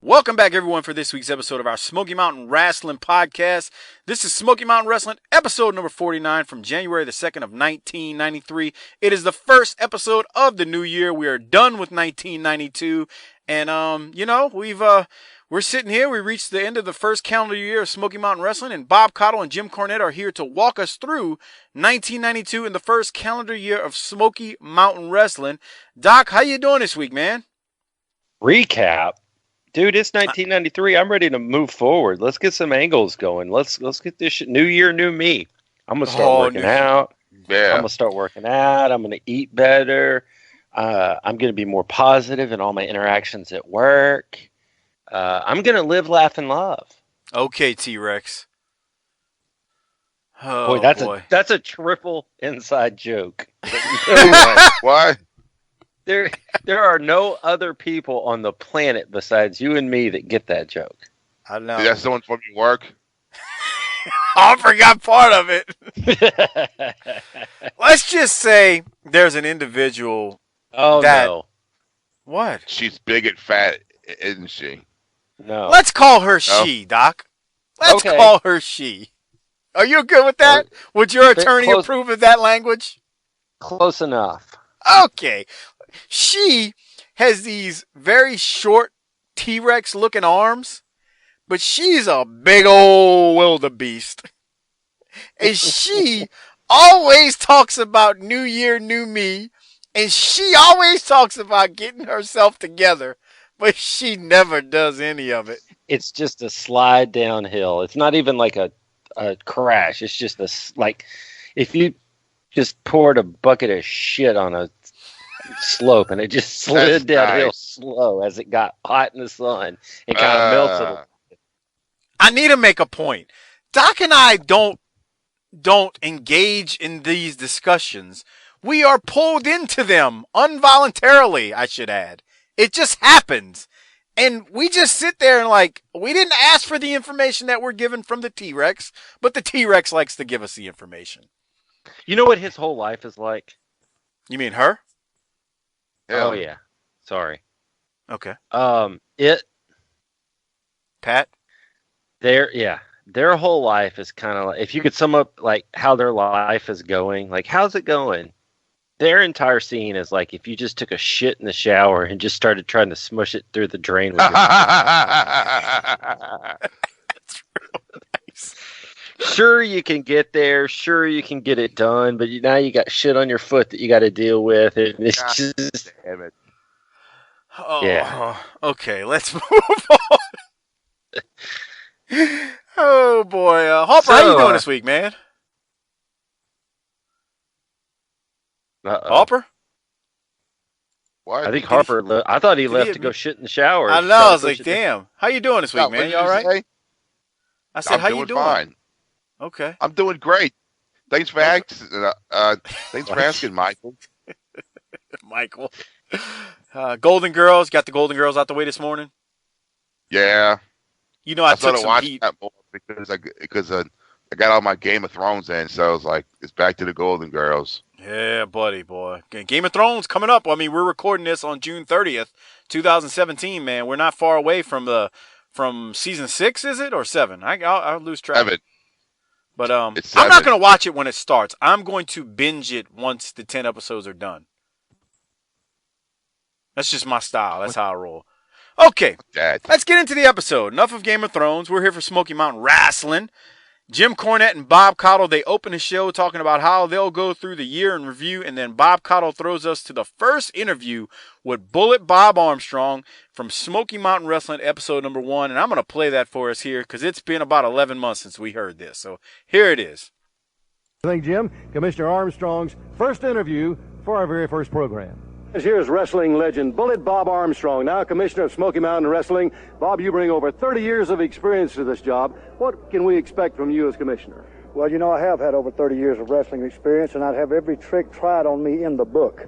Welcome back, everyone, for this week's episode of our Smoky Mountain Wrestling Podcast. This is Smoky Mountain Wrestling, episode number 49 from January the 2nd of 1993. It is the first episode of the new year. We are done with 1992. And, we're sitting here. We reached the end of the first calendar year of Smoky Mountain Wrestling, and Bob Caudle and Jim Cornette are here to walk us through 1992 and the first calendar year of Smoky Mountain Wrestling. Doc, how you doing this week, man? Recap. Dude, it's 1993. I'm ready to move forward. Let's get some angles going. Let's get this shit. New year, new me. I'm going to start working out. Yeah. I'm going to start working out. I'm going to eat better. I'm going to be more positive in all my interactions at work. I'm going to live, laugh, and love. Okay, T-Rex. Oh, boy, that's a triple inside joke. Why? There are no other people on the planet besides you and me that get that joke. I know. That's someone from your work? I forgot part of it. Let's just say there's an individual. No. What? She's big and fat, isn't she? No. Let's call her she, Doc. Let's call her she. Are you good with that? Would your attorney approve of that language? Close enough. Okay. She has these very short T-Rex looking arms, but she's a big old wildebeest. And she always talks about New Year, New Me, and she always talks about getting herself together, but she never does any of it. It's just a slide downhill. It's not even like a crash. It's just if you just poured a bucket of shit on a slope and it just slid downhill slow as it got hot in the sun and kind of melted. I need to make a point. Doc and I don't engage in these discussions. We are pulled into them involuntarily, I should add. It just happens. And we just sit there and we didn't ask for the information that we're given from the T-Rex, but the T-Rex likes to give us the information. You know what his whole life is like? You mean her? Yeah. Oh, yeah. Sorry. Okay. Pat? Their whole life is kind of like, if you could sum up how their life is going, how's it going? Their entire scene is like if you just took a shit in the shower and just started trying to smush it through the drain with your That's real nice. Sure, you can get there. Sure, you can get it done. But now you got shit on your foot that you got to deal with. And it's just... Damn it. Oh, yeah. Okay, let's move on. Oh, boy. Harper, how you doing this week, man? Harper? What? I think Harper... I thought he left to go shit in the shower. I know. I was like, damn. How you doing this week, man? You all right? Say? I said, how you doing? Fine. Okay. I'm doing great. Thanks for asking, Michael. Michael. Golden Girls. Got the Golden Girls out the way this morning? Yeah. You know, I took some watch heat. that more because I got all my Game of Thrones in, so I was like, it's back to the Golden Girls. Yeah, buddy, boy. Game of Thrones coming up. I mean, we're recording this on June 30th, 2017, man. We're not far away from season 6, is it? Or 7? I'll lose track. 7. But I'm not going to watch it when it starts. I'm going to binge it once the 10 episodes are done. That's just my style. That's how I roll. Okay, let's get into the episode. Enough of Game of Thrones. We're here for Smoky Mountain Wrestling. Jim Cornette and Bob Caudle, they open the show talking about how they'll go through the year in review, and then Bob Caudle throws us to the first interview with Bullet Bob Armstrong from Smoky Mountain Wrestling episode number 1, and I'm going to play that for us here because it's been about 11 months since we heard this. So here it is. I think, Jim, Commissioner Armstrong's first interview for our very first program. Here's wrestling legend Bullet Bob Armstrong, now Commissioner of Smoky Mountain Wrestling. Bob, you bring over 30 years of experience to this job. What can we expect from you as Commissioner? Well, you know, I have had over 30 years of wrestling experience, and I'd have every trick tried on me in the book.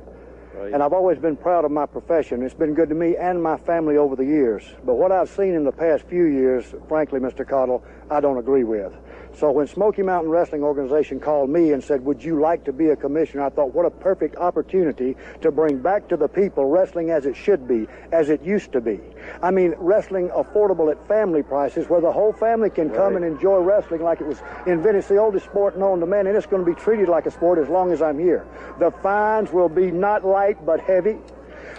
Right. And I've always been proud of my profession. It's been good to me and my family over the years. But what I've seen in the past few years, frankly, Mr. Caudle, I don't agree with. So when Smoky Mountain Wrestling Organization called me and said, would you like to be a commissioner, I thought, what a perfect opportunity to bring back to the people wrestling as it should be, as it used to be. I mean, wrestling affordable at family prices where the whole family can come and enjoy wrestling like it was invented. It's the oldest sport known to man, and it's going to be treated like a sport as long as I'm here. The fines will be not light but heavy.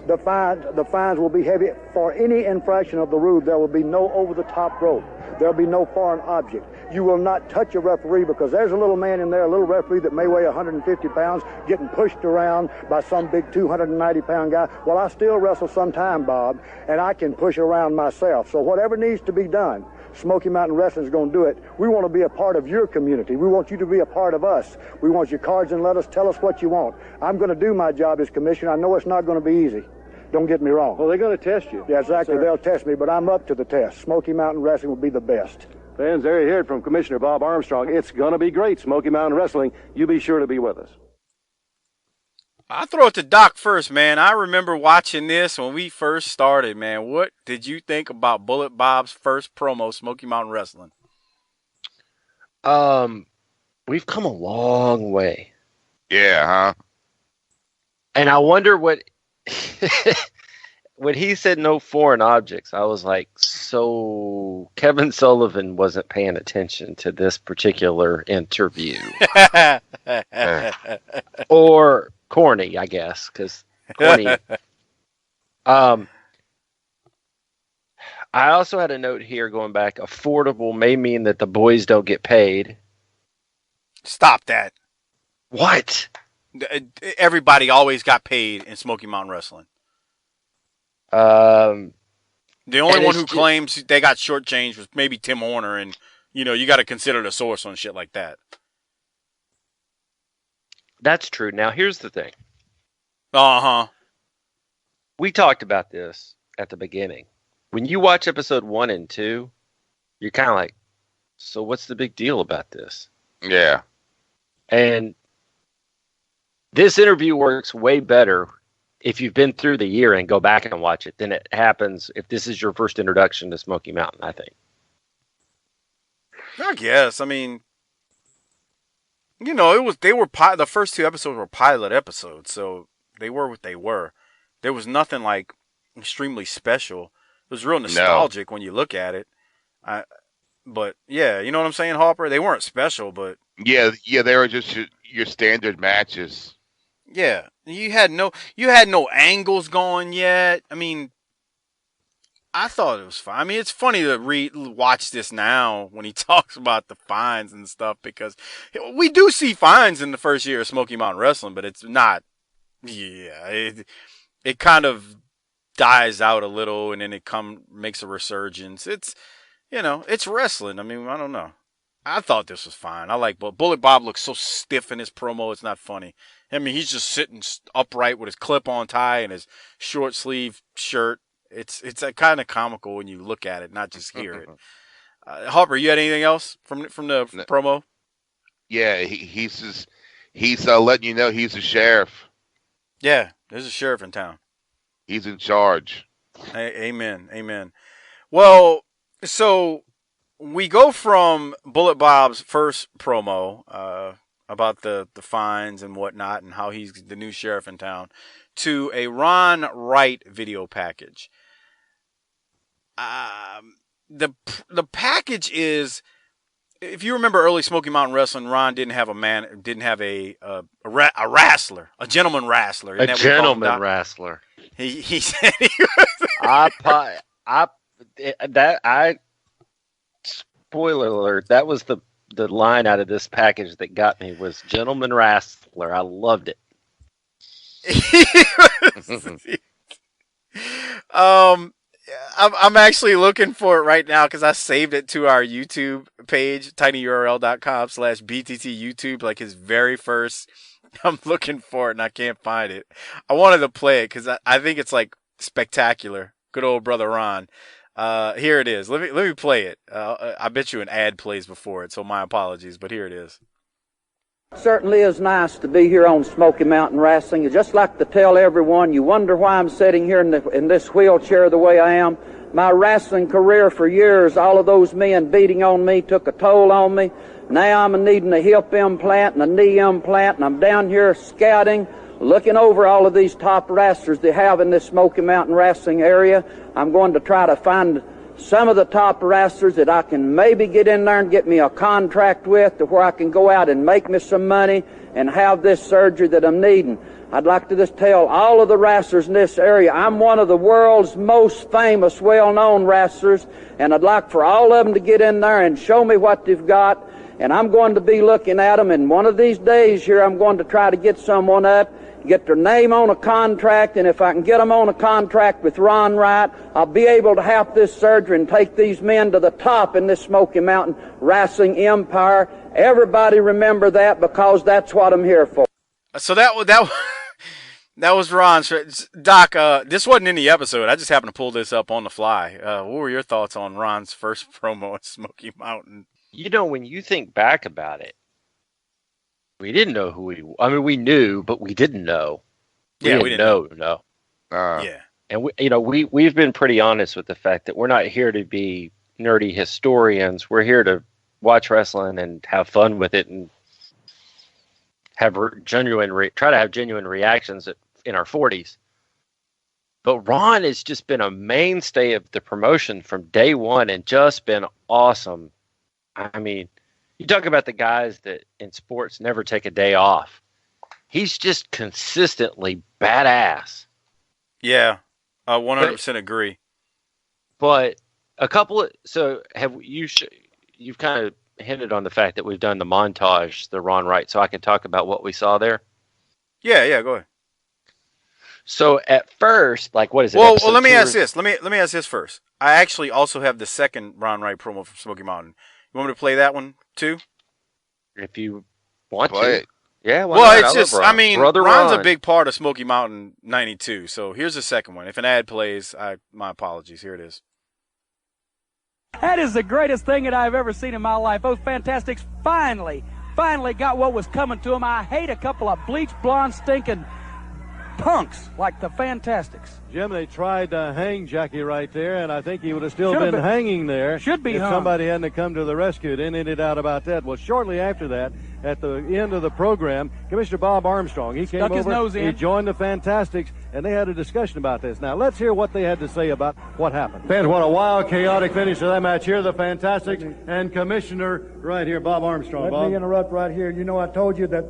The fines will be heavy for any infraction of the rule. There will be no over-the-top rope. There will be no foreign object. You will not touch a referee because there's a little man in there, a little referee that may weigh 150 pounds, getting pushed around by some big 290-pound guy. Well, I still wrestle sometime, Bob, and I can push around myself. So whatever needs to be done, Smoky Mountain Wrestling is going to do it. We want to be a part of your community. We want you to be a part of us. We want your cards and let us tell us what you want. I'm going to do my job as commissioner. I know it's not going to be easy. Don't get me wrong. Well, they're going to test you. Yeah, exactly. Yes, they'll test me, but I'm up to the test. Smoky Mountain Wrestling will be the best. Fans, there you hear it from Commissioner Bob Armstrong. It's going to be great, Smoky Mountain Wrestling. You be sure to be with us. I'll throw it to Doc first, man. I remember watching this when we first started, man. What did you think about Bullet Bob's first promo, Smoky Mountain Wrestling? We've come a long way. Yeah, huh? And I wonder what when he said no foreign objects, I was like, so Kevin Sullivan wasn't paying attention to this particular interview. Or corny, I guess, because corny. I also had a note here going back. Affordable may mean that the boys don't get paid. Stop that. What? Everybody always got paid in Smoky Mountain Wrestling. The only one who claims they got shortchanged was maybe Tim Horner, and you got to consider the source on shit like that. That's true. Now here's the thing. We talked about this at the beginning. When you watch episode 1 and 2, you're kind of like, so what's the big deal about this? Yeah. And this interview works way better if you've been through the year and go back and watch it than it happens if this is your first introduction to Smoky Mountain, I think. I guess. I mean, the first 2 episodes were pilot episodes, so they were what they were. There was nothing like extremely special. It was real nostalgic when you look at it. But yeah, you know what I'm saying, Harper? They weren't special, but yeah, they were just your standard matches. Yeah, you had no angles going yet. I mean, I thought it was fine. I mean, it's funny to watch this now when he talks about the fines and stuff, because we do see fines in the first year of Smoky Mountain Wrestling, but it's not. Yeah, it kind of dies out a little, and then it makes a resurgence. It's it's wrestling. I mean, I don't know. I thought this was fine. But Bullet Bob looks so stiff in his promo, it's not funny. I mean, he's just sitting upright with his clip-on tie and his short sleeve shirt. It's kind of comical when you look at it, not just hear it. Harper, you had anything else from the promo? Yeah, he's letting you know he's a sheriff. Yeah, there's a sheriff in town. He's in charge. Amen. Well, so we go from Bullet Bob's first promo about the fines and whatnot and how he's the new sheriff in town to a Ron Wright video package. The package is, if you remember early Smoky Mountain Wrestling, Ron didn't have a wrestler, a gentleman wrestler. A gentleman wrestler. He said he was. Spoiler alert, that was the line out of this package that got me, was gentleman wrestler. I loved it. I'm actually looking for it right now because I saved it to our YouTube page, tinyurl.com/BTT YouTube, like his very first. I'm looking for it and I can't find it. I wanted to play it because I think it's like spectacular. Good old brother Ron. Here it is. Let me play it. I bet you an ad plays before it, so my apologies, but here it is. It certainly is nice to be here on Smoky Mountain Wrestling. I'd just like to tell everyone, you wonder why I'm sitting here in this wheelchair the way I am. My wrestling career for years, all of those men beating on me took a toll on me. Now I'm needing a hip implant and a knee implant, and I'm down here scouting, looking over all of these top wrestlers they have in this Smoky Mountain Wrestling area. I'm going to try to find some of the top wrestlers that I can maybe get in there and get me a contract with, to where I can go out and make me some money and have this surgery that I'm needing. I'd like to just tell all of the wrestlers in this area, I'm one of the world's most famous, well-known wrestlers, and I'd like for all of them to get in there and show me what they've got, and I'm going to be looking at them, and one of these days here I'm going to try to get someone up, get their name on a contract, and if I can get them on a contract with Ron Wright, I'll be able to have this surgery and take these men to the top in this Smoky Mountain Wrestling empire. Everybody remember that, because that's what I'm here for. So that was Ron's. Doc, this wasn't in the episode. I just happened to pull this up on the fly. What were your thoughts on Ron's first promo at Smoky Mountain? You know, when you think back about it, we didn't know who he. I mean, we knew, but we didn't know. We didn't know. Yeah. And we've been pretty honest with the fact that we're not here to be nerdy historians. We're here to watch wrestling and have fun with it and have try to have genuine reactions in our 40s. But Ron has just been a mainstay of the promotion from day one and just been awesome. I mean, you talk about the guys that in sports never take a day off. He's just consistently badass. Yeah, I 100% agree. But you've kind of hinted on the fact that we've done the montage, the Ron Wright, so I can talk about what we saw there. Yeah, go ahead. So at first, like, what is it? Well, let me ask this. Let me ask this first. I actually also have the second Ron Wright promo from Smoky Mountain. You want me to play that one too? If you want Play to. it. Yeah, why well, not? it's just, Ron. I mean, Brother Ron's Ron. a big part of Smoky Mountain 92. So here's the second one. If an ad plays, my apologies. Here it is. That is the greatest thing that I've ever seen in my life. Those Fantastics finally got what was coming to them. I hate a couple of bleached blonde stinking punks like the Fantastics. Jim, they tried to hang Jackie right there, and I think he would have still been hanging there. Should be if hung. somebody hadn't come to the rescue. Then ended out about that. Well, shortly after that, at the end of the program, Commissioner Bob Armstrong, he came Stuck his over, nose in. he joined the Fantastics, and they had a discussion about this. Now, let's hear what they had to say about what happened. Fans, what a wild, chaotic finish to that match here. The Fantastics and Commissioner right here, Bob Armstrong. Let me interrupt right here. You know, I told you that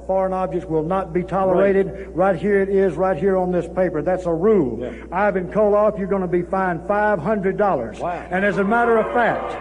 foreign objects will not be tolerated. Right here it is, right here on this paper. That's a rule. Yeah. Ivan Koloff, you're going to be fined $500. Wow. And as a matter of fact,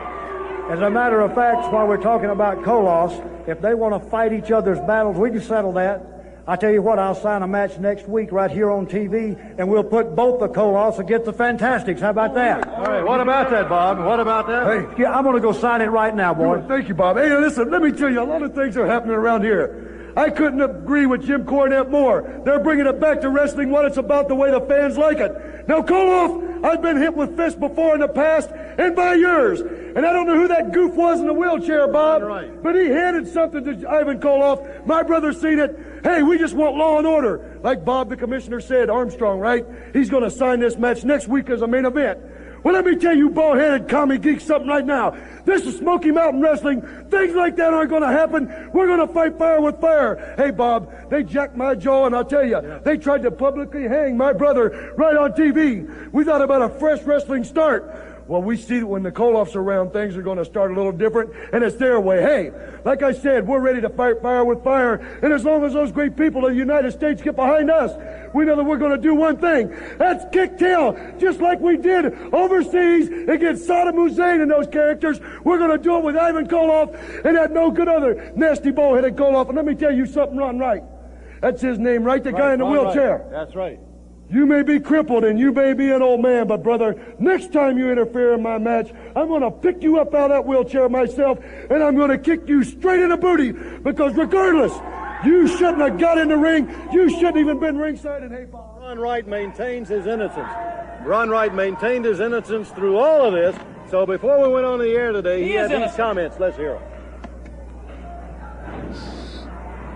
while we're talking about Koloffs, if they want to fight each other's battles, we can settle that. I tell you what, I'll sign a match next week right here on TV, and we'll put both the Koloffs against the Fantastics. How about that? All right, what about that, Bob? What about that? Hey, yeah, I'm going to go sign it right now, boy. Thank you, Bob. Hey, listen, let me tell you, a lot of things are happening around here. I couldn't agree with Jim Cornette more. They're bringing it back to wrestling what it's about, the way the fans like it. Now, Koloff, I've been hit with fists before in the past and by yours. And I don't know who that goof was in the wheelchair, Bob. Right. But he handed something to Ivan Koloff. My brother's seen it. Hey, we just want law and order. Like Bob, the commissioner, said, Armstrong, right? He's going to sign this match next week as a main event. Well, let me tell you, bald-headed commie geeks, something right now. This is Smoky Mountain Wrestling. Things like that aren't going to happen. We're going to fight fire with fire. Hey, Bob, they jacked my jaw, and I'll tell you, they tried to publicly hang my brother right on TV. We thought about a fresh wrestling start. Well, we see that when the Koloffs are around, things are going to start a little different, and it's their way. Hey, like I said, we're ready to fight fire with fire, and as long as those great people of the United States get behind us, we know that we're going to do one thing. That's kick tail, just like we did overseas against Saddam Hussein and those characters. We're going to do it with Ivan Koloff and that no good other nasty bull-headed Koloff. And let me tell you something, Ron Wright. That's his name, right? The guy in the wheelchair. Right. That's right. You may be crippled and you may be an old man, but brother, next time you interfere in my match, I'm going to pick you up out of that wheelchair myself, and I'm going to kick you straight in the booty, because regardless, you shouldn't have got in the ring. You shouldn't even been ringside. And hey, Bob. Ron Wright maintains his innocence. Ron Wright maintained his innocence through all of this. So before we went on the air today, he had these comments. Let's hear them.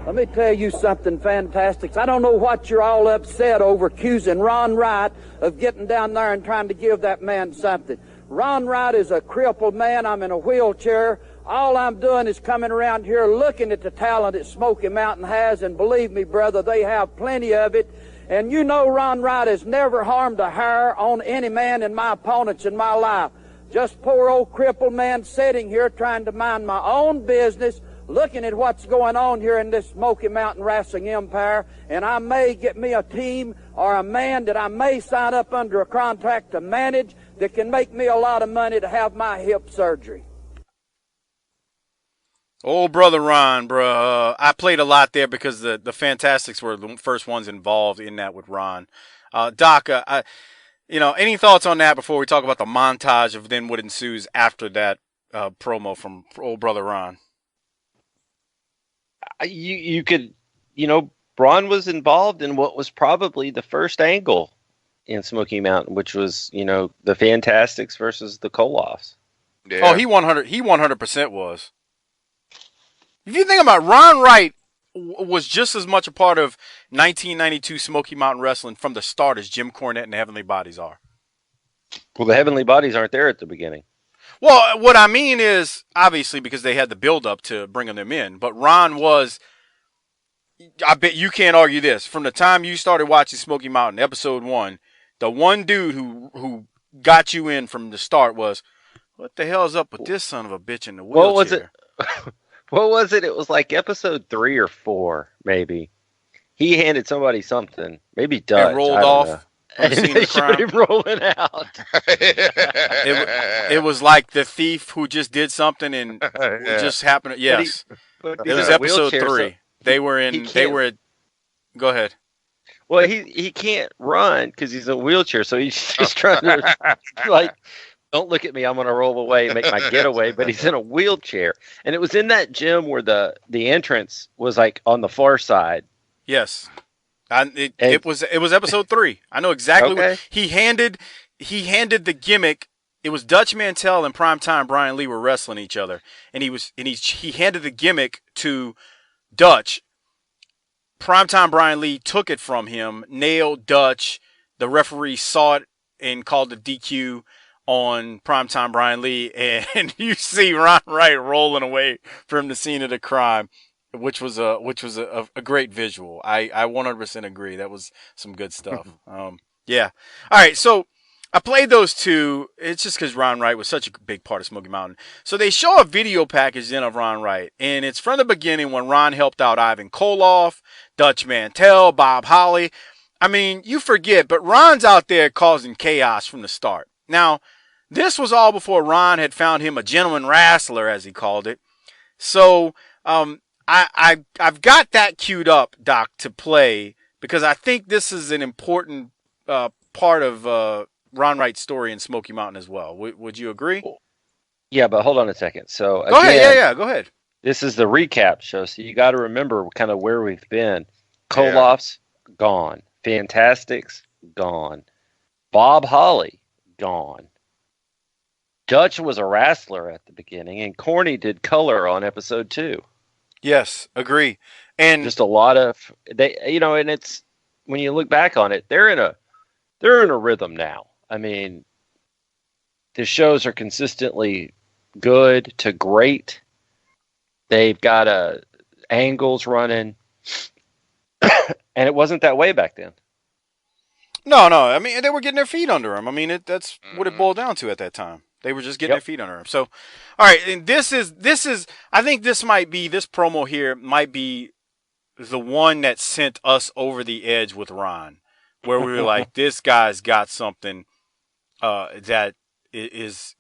Let me tell you something, Fantastics. I don't know what you're all upset over, accusing Ron Wright of getting down there and trying to give that man something. Ron Wright is a crippled man. I'm in a wheelchair. All I'm doing is coming around here looking at the talent that Smoky Mountain has, and believe me, brother, they have plenty of it. And you know Ron Wright has never harmed a hair on any man in my opponents in my life. Just poor old crippled man sitting here trying to mind my own business, looking at what's going on here in this Smoky Mountain Wrestling Empire, and I may get me a team or a man that I may sign up under a contract to manage that can make me a lot of money to have my hip surgery. Old brother Ron, bro. I played a lot there because the Fantastics were the first ones involved in that with Ron. Doc, any thoughts on that before we talk about the montage of then what ensues after that promo from old brother Ron? You could, Braun was involved in what was probably the first angle in Smoky Mountain, which was, the Fantastics versus the Koloffs. Yeah. Oh, he 100% was. If you think about it, Ron Wright was just as much a part of 1992 Smoky Mountain Wrestling from the start as Jim Cornette and the Heavenly Bodies are. Well, the Heavenly Bodies aren't there at the beginning. Well, what I mean is, obviously, because they had the build-up to bringing them in, but Ron was, I bet you can't argue this, from the time you started watching Smoky Mountain, episode 1, the one dude who got you in from the start was, what the hell's up with this son of a bitch in the wheelchair? What was it? What was it? It was like episode 3 or 4, maybe. He handed somebody something, maybe Dutch. And rolled off. And they showed him rolling out. It was like the thief who just did something and it just happened. Yes, it was episode 3. They were in. Go ahead. Well, he can't run because he's in a wheelchair, so he's just trying to don't look at me, I'm going to roll away and make my getaway, but he's in a wheelchair. And it was in that gym where the entrance was like on the far side. Yes. It was episode 3. I know exactly what he handed the gimmick. It was Dutch Mantell and Primetime Brian Lee were wrestling each other. And he handed the gimmick to Dutch. Primetime Brian Lee took it from him, nailed Dutch. The referee saw it and called the DQ on Primetime Brian Lee, and you see Ron Wright rolling away from the scene of the crime, which was a great visual. I 100% agree. That was some good stuff. Yeah. All right. So I played those two. It's just because Ron Wright was such a big part of Smoky Mountain. So they show a video package in of Ron Wright, and it's from the beginning when Ron helped out Ivan Koloff, Dutch Mantell, Bob Holly. I mean, you forget, but Ron's out there causing chaos from the start. Now, this was all before Ron had found him a gentleman wrestler, as he called it. So I've got that queued up, Doc, to play because I think this is an important part of Ron Wright's story in Smoky Mountain as well. Would you agree? Yeah, but hold on a second. So go ahead. Yeah, go ahead. This is the recap show, so you got to remember kind of where we've been. Koloff's gone. Fantastics gone. Bob Holly gone. Dutch was a wrestler at the beginning, and Corny did color on episode 2. Yes, agree. And just a lot of and it's when you look back on it, they're in a rhythm now. I mean, the shows are consistently good to great. They've got angles running, and it wasn't that way back then. No. I mean, they were getting their feet under them. I mean, that's what it boiled down to at that time. They were just getting their feet under them. So, all right, and this is. I think this promo here might be the one that sent us over the edge with Ron, where we were like, this guy's got something that is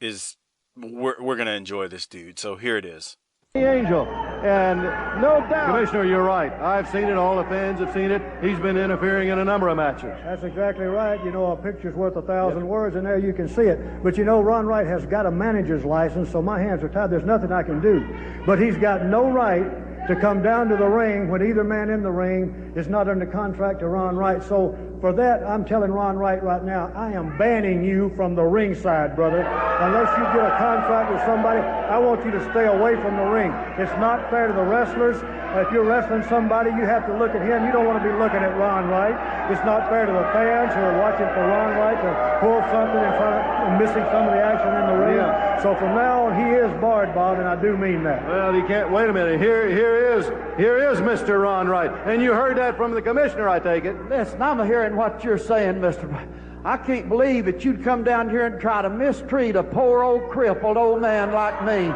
we're gonna enjoy this dude. So here it is. The Angel, and no doubt, Commissioner, you're right. I've seen it. All the fans have seen it. He's been interfering in a number of matches. That's exactly right. A picture's worth 1,000 words, and there you can see it. But Ron Wright has got a manager's license, so my hands are tied. There's nothing I can do. But he's got no right to come down to the ring when either man in the ring is not under contract to Ron Wright. So for that, I'm telling Ron Wright right now, I am banning you from the ringside, brother. Unless you get a contract with somebody, I want you to stay away from the ring. It's not fair to the wrestlers. If you're wrestling somebody, you have to look at him. You don't want to be looking at Ron Wright. It's not fair to the fans who are watching for Ron Wright to pull something in front of and missing some of the action in the ring. So from now on, he is barred, Bob, and I do mean that. Well, you can't. Wait a minute. Here is Mr. Ron Wright, and you heard that from the commissioner, I take it. Listen, I'm hearing what you're saying, Mr. I can't believe that you'd come down here and try to mistreat a poor old crippled old man like me.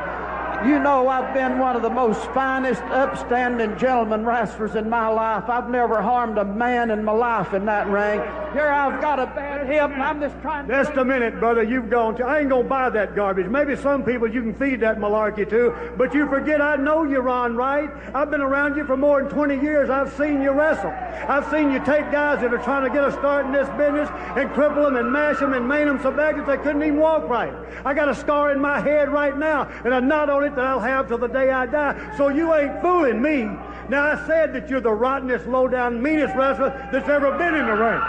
You know I've been one of the most finest, upstanding gentleman wrestlers in my life. I've never harmed a man in my life in that ring. Here I've got a bad hip, and I'm just trying to... Just a minute, brother. You've gone to... I ain't gonna buy that garbage. Maybe some people you can feed that malarkey to, but you forget I know you, Ron Wright. I've been around you for more than 20 years. I've seen you wrestle. I've seen you take guys that are trying to get a start in this business and cripple them and mash them and maim them so bad that they couldn't even walk right. I got a scar in my head right now, and a knot on it that I'll have till the day I die. So you ain't fooling me. Now, I said that you're the rottenest, low-down, meanest wrestler that's ever been in the ring.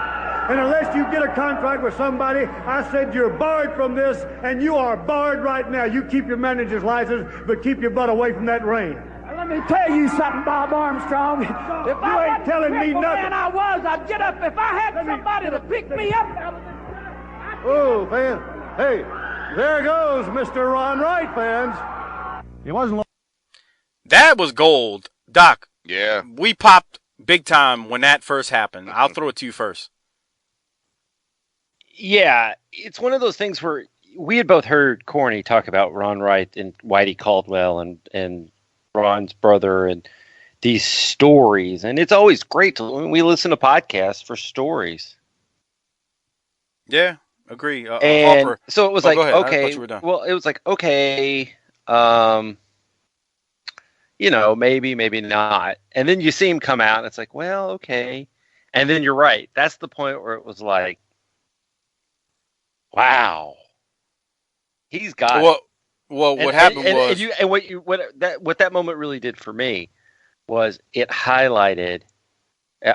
And unless you get a contract with somebody, I said you're barred from this, and you are barred right now. You keep your manager's license, but keep your butt away from that ring. Let me tell you something, Bob Armstrong. If You ain't telling me nothing. Man, I'd get up. If I had somebody to pick me up. Oh, fans. Hey, there goes Mr. Ron Wright, fans. It wasn't long. That was gold. Doc, Yeah. we popped big time when that first happened. I'll throw it to you first. Yeah, it's one of those things where we had both heard Corny talk about Ron Wright and Whitey Caldwell and Ron's brother and these stories, and it's always great to we listen to podcasts for stories. Yeah, agree. And Harper. so it was Oh, like, go ahead. I okay, thought you were done. well, it was like, okay, maybe not. And then you see him come out, and it's like, well, okay. And then you're right. That's the point where it was like, wow, he's got it. Well, what happened was... what that moment really did for me was it highlighted...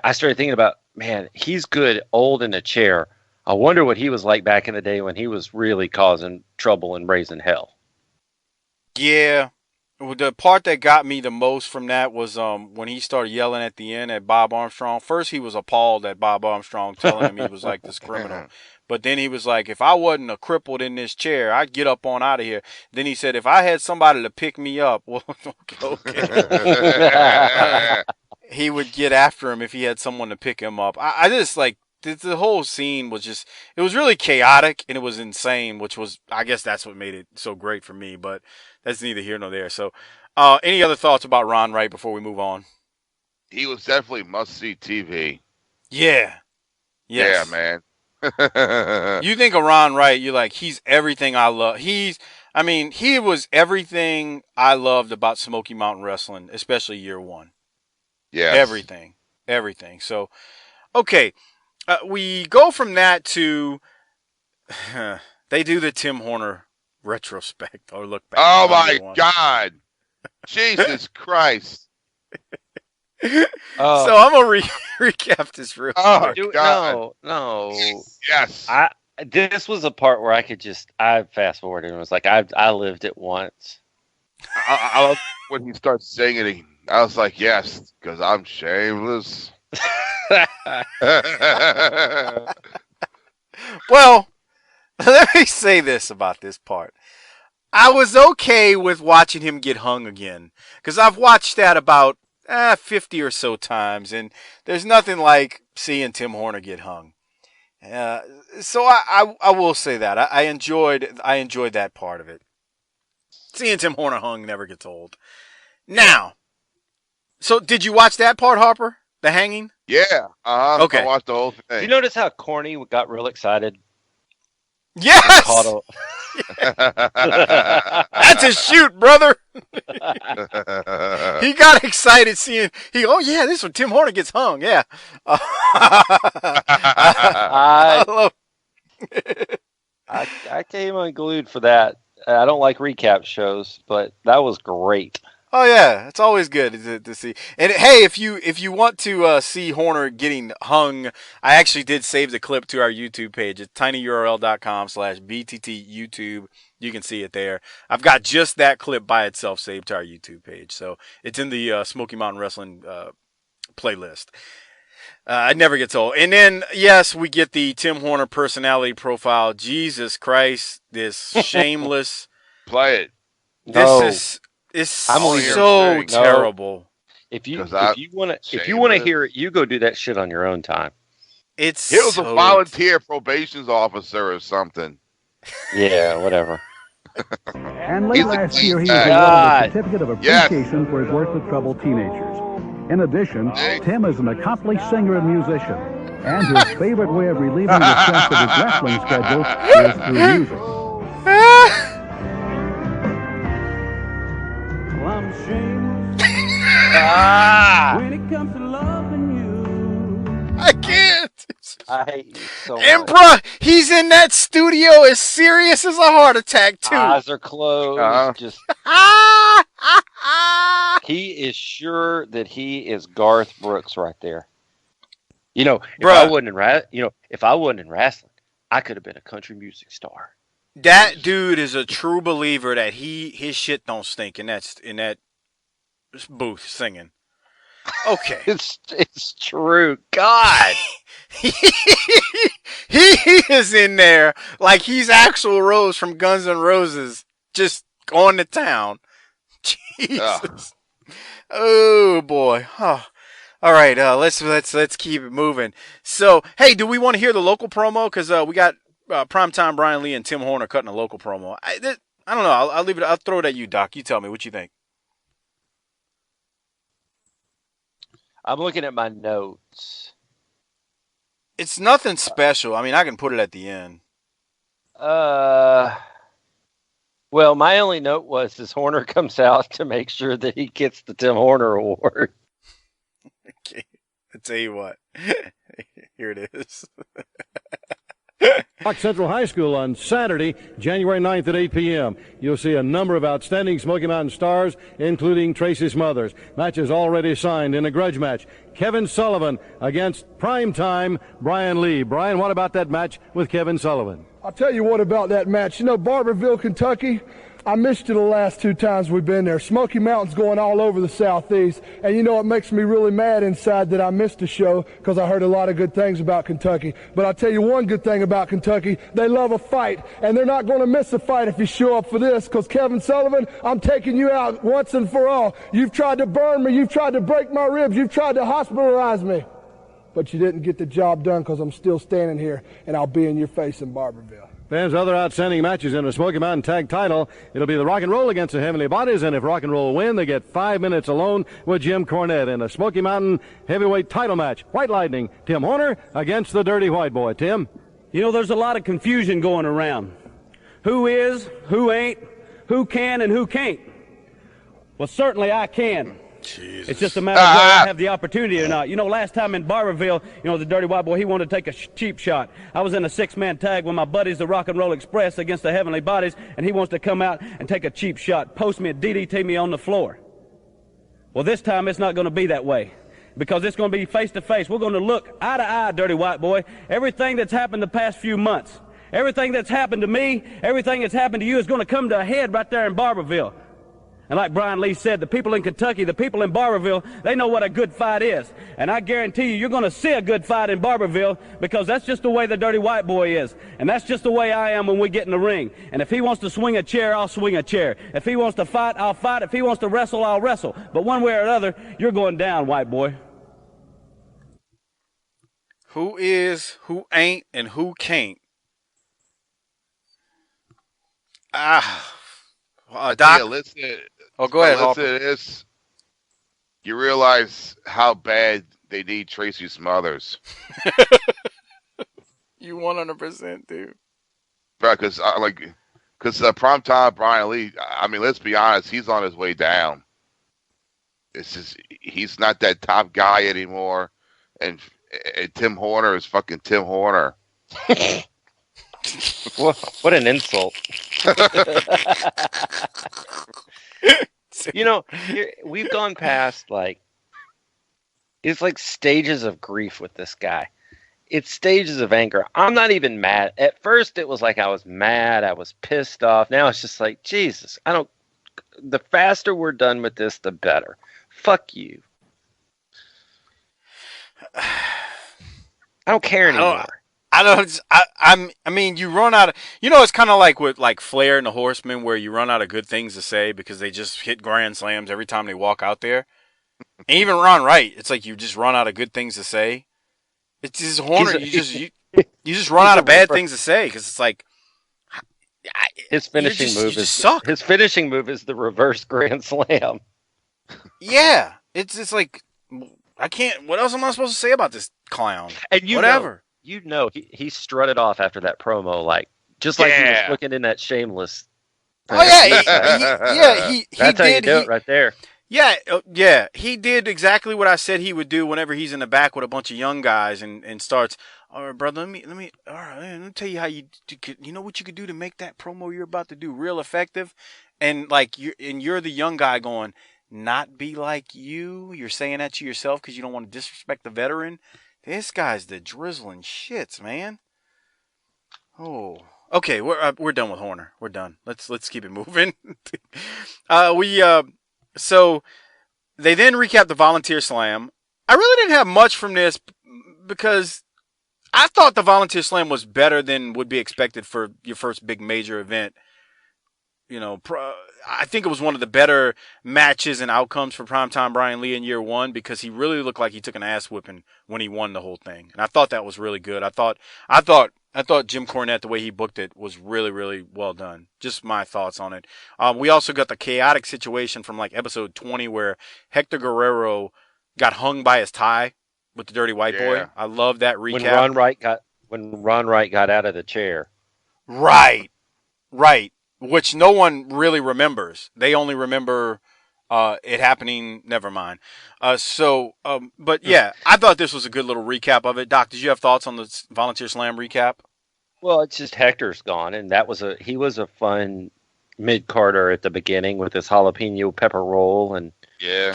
I started thinking about, man, he's good old in a chair. I wonder what he was like back in the day when he was really causing trouble and raising hell. Yeah. Well, the part that got me the most from that was when he started yelling at the end at Bob Armstrong. First, he was appalled at Bob Armstrong telling him he was like this criminal. But then he was like, if I wasn't a crippled in this chair, I'd get up on out of here. Then he said, if I had somebody to pick me up, well, okay. He would get after him if he had someone to pick him up. I just like, the whole scene was just, it was really chaotic and it was insane, which was, I guess that's what made it so great for me, but that's neither here nor there. So, any other thoughts about Ron Wright before we move on? He was definitely must-see TV. Yeah. Yes. Yeah, man. You think of Ron Wright, you're like, he's everything I love. He was everything I loved about Smoky Mountain Wrestling, especially year one. Yeah. Everything. So, okay. We go from that to, they do the Tim Horner retrospect or look back. Oh my God. Jesus Christ. So I'm going to recap this real quick. God. No. Yes. This was a part where I fast forwarded and was like, I lived it once. I love when he starts singing. I was like, yes, because I'm shameless. Well, let me say this about this part. I was okay with watching him get hung again, because I've watched that about 50 or so times, and there's nothing like seeing Tim Horner get hung. So I will say that I enjoyed that part of it. Seeing Tim Horner hung never gets old. Now, so did you watch that part, Harper? The hanging? Yeah. Okay. I watched the whole thing. You notice how Corny got real excited? Yes! That's his shoot, brother. He got excited seeing, oh yeah, this one, Tim Horner gets hung, yeah. I came unglued for that. I don't like recap shows, but that was great. Oh yeah, it's always good to see. And hey, if you want to see Horner getting hung, I actually did save the clip to our YouTube page. It's tinyurl.com/bttyoutube. You can see it there. I've got just that clip by itself saved to our YouTube page, so it's in the Smoky Mountain Wrestling playlist. It never gets old. And then yes, we get the Tim Horner personality profile. Jesus Christ, this shameless. Play it. No. This is I'm so leaving. terrible. If you 'Cause I- want to Shameless. hear it, you go do that shit on your own time. It's He was so a volunteer probations officer or something. Yeah, whatever. And late He's a last year, he was douchebag. awarded God. a certificate of Yes. appreciation for his work with troubled teenagers. In addition, Tim is an accomplished singer and musician, and his favorite way of relieving the stress of his wrestling schedule is through music. Well, I'm ashamed when it comes to loving you. I can't. I hate you so much. Emperor, he's in that studio as serious as a heart attack too. Eyes are closed. Uh-huh. Just Ah, ah, ah. he is sure that he is Garth Brooks right there. You know, if Bruh. I wasn't in wrestling, I could have been a country music star. That dude is a true believer that his shit don't stink in that booth singing. Okay. It's true. God. he is in there like he's Axl Rose from Guns N' Roses, just going to town. Jesus. Oh boy. Huh. All right. Let's keep it moving. So, hey, do we want to hear the local promo? Because we got Primetime Brian Lee and Tim Horner cutting a local promo. I don't know. I'll leave it. I'll throw it at you, Doc. You tell me what you think. I'm looking at my notes. It's nothing special. I mean, I can put it at the end. Well, my only note was this Horner comes out to make sure that he gets the Tim Horner Award. Okay. I'll tell you what. Here it is. Rock Central High School on Saturday, January 9th at 8 p.m. You'll see a number of outstanding Smoky Mountain stars, including Tracy Smothers. Matches already signed in a grudge match. Kevin Sullivan against Primetime Brian Lee. Brian, what about that match with Kevin Sullivan? I'll tell you what about that match. You know, Barberville, Kentucky, I missed you the last 2 times we've been there. Smoky Mountain's going all over the southeast. And you know, it makes me really mad inside that I missed the show because I heard a lot of good things about Kentucky. But I'll tell you one good thing about Kentucky. They love a fight. And they're not going to miss a fight if you show up for this, because Kevin Sullivan, I'm taking you out once and for all. You've tried to burn me. You've tried to break my ribs. You've tried to hospitalize me. But you didn't get the job done because I'm still standing here, and I'll be in your face in Barberville. Fans, other outstanding matches in the Smoky Mountain Tag title. It'll be the Rock and Roll against the Heavenly Bodies, and if Rock and Roll win, they get 5 minutes alone with Jim Cornette in a Smoky Mountain heavyweight title match. White Lightning, Tim Horner against the Dirty White Boy. Tim? You know, there's a lot of confusion going around. Who is, who ain't, who can, and who can't. Well, certainly I can. Jesus. It's just a matter of whether I have the opportunity or not. You know, last time in Barberville, you know, the Dirty White Boy, he wanted to take a cheap shot. I was in a 6-man tag with my buddies, the Rock and Roll Express, against the Heavenly Bodies, and he wants to come out and take a cheap shot, post me and DDT me on the floor. Well, this time it's not going to be that way, because it's going to be face to face. We're going to look eye to eye, Dirty White Boy. Everything that's happened the past few months, everything that's happened to me, everything that's happened to you is going to come to a head right there in Barberville. And like Brian Lee said, the people in Kentucky, the people in Barberville, they know what a good fight is. And I guarantee you're going to see a good fight in Barberville, because that's just the way the Dirty White Boy is. And that's just the way I am when we get in the ring. And if he wants to swing a chair, I'll swing a chair. If he wants to fight, I'll fight. If he wants to wrestle, I'll wrestle. But one way or another, you're going down, White Boy. Who is, who ain't, and who can't? Doc. Yeah, listen. Oh, go ahead, Listen Harper. to this. You realize how bad they need Tracy Smothers. You 100% do. Because Primetime Brian Lee, I mean, let's be honest, he's on his way down. It's just, he's not that top guy anymore. And Tim Horner is fucking Tim Horner. What an insult. You know, we've gone past, like, it's like stages of grief with this guy. It's stages of anger. I'm not even mad. At first, it was like I was mad. I was pissed off. Now it's just like, Jesus, the faster we're done with this, the better. Fuck you. I don't care anymore. I don't. I mean, you run out of. It's kind of like with like Flair and the Horsemen, where you run out of good things to say because they just hit grand slams every time they walk out there. And even Ron Wright, it's like you just run out of good things to say. It's just Horner. You just run out of bad things to say because it's like his finishing move suck. His finishing move is the reverse grand slam. Yeah, it's like I can't. What else am I supposed to say about this clown? And whatever. He strutted off after that promo, like just like he was looking in that Shameless. Oh yeah, he That's did. How you do it right there. Yeah, he did exactly what I said he would do whenever he's in the back with a bunch of young guys and starts. All right, brother, let me tell you how you know what you could do to make that promo you're about to do real effective, and like you're the young guy going, not be like you. You're saying that to yourself because you don't want to disrespect the veteran. This guy's the drizzling shits, man. Oh, okay, we're done with Horner. We're done. Let's keep it moving. So they then recap the Volunteer Slam. I really didn't have much from this because I thought the Volunteer Slam was better than would be expected for your first big major event. I think it was one of the better matches and outcomes for Primetime Brian Lee in year one because he really looked like he took an ass whipping when he won the whole thing. And I thought that was really good. I thought Jim Cornette, the way he booked it, was really, really well done. Just my thoughts on it. We also got the chaotic situation from like episode 20 where Hector Guerrero got hung by his tie with the Dirty White Boy. I love that recap. When Ron Wright got out of the chair. Right. Which no one really remembers. They only remember it happening. Never mind. But yeah, I thought this was a good little recap of it. Doc, did you have thoughts on the Volunteer Slam recap? Well, it's just Hector's gone, and he was a fun mid-carder at the beginning with his jalapeno pepper roll and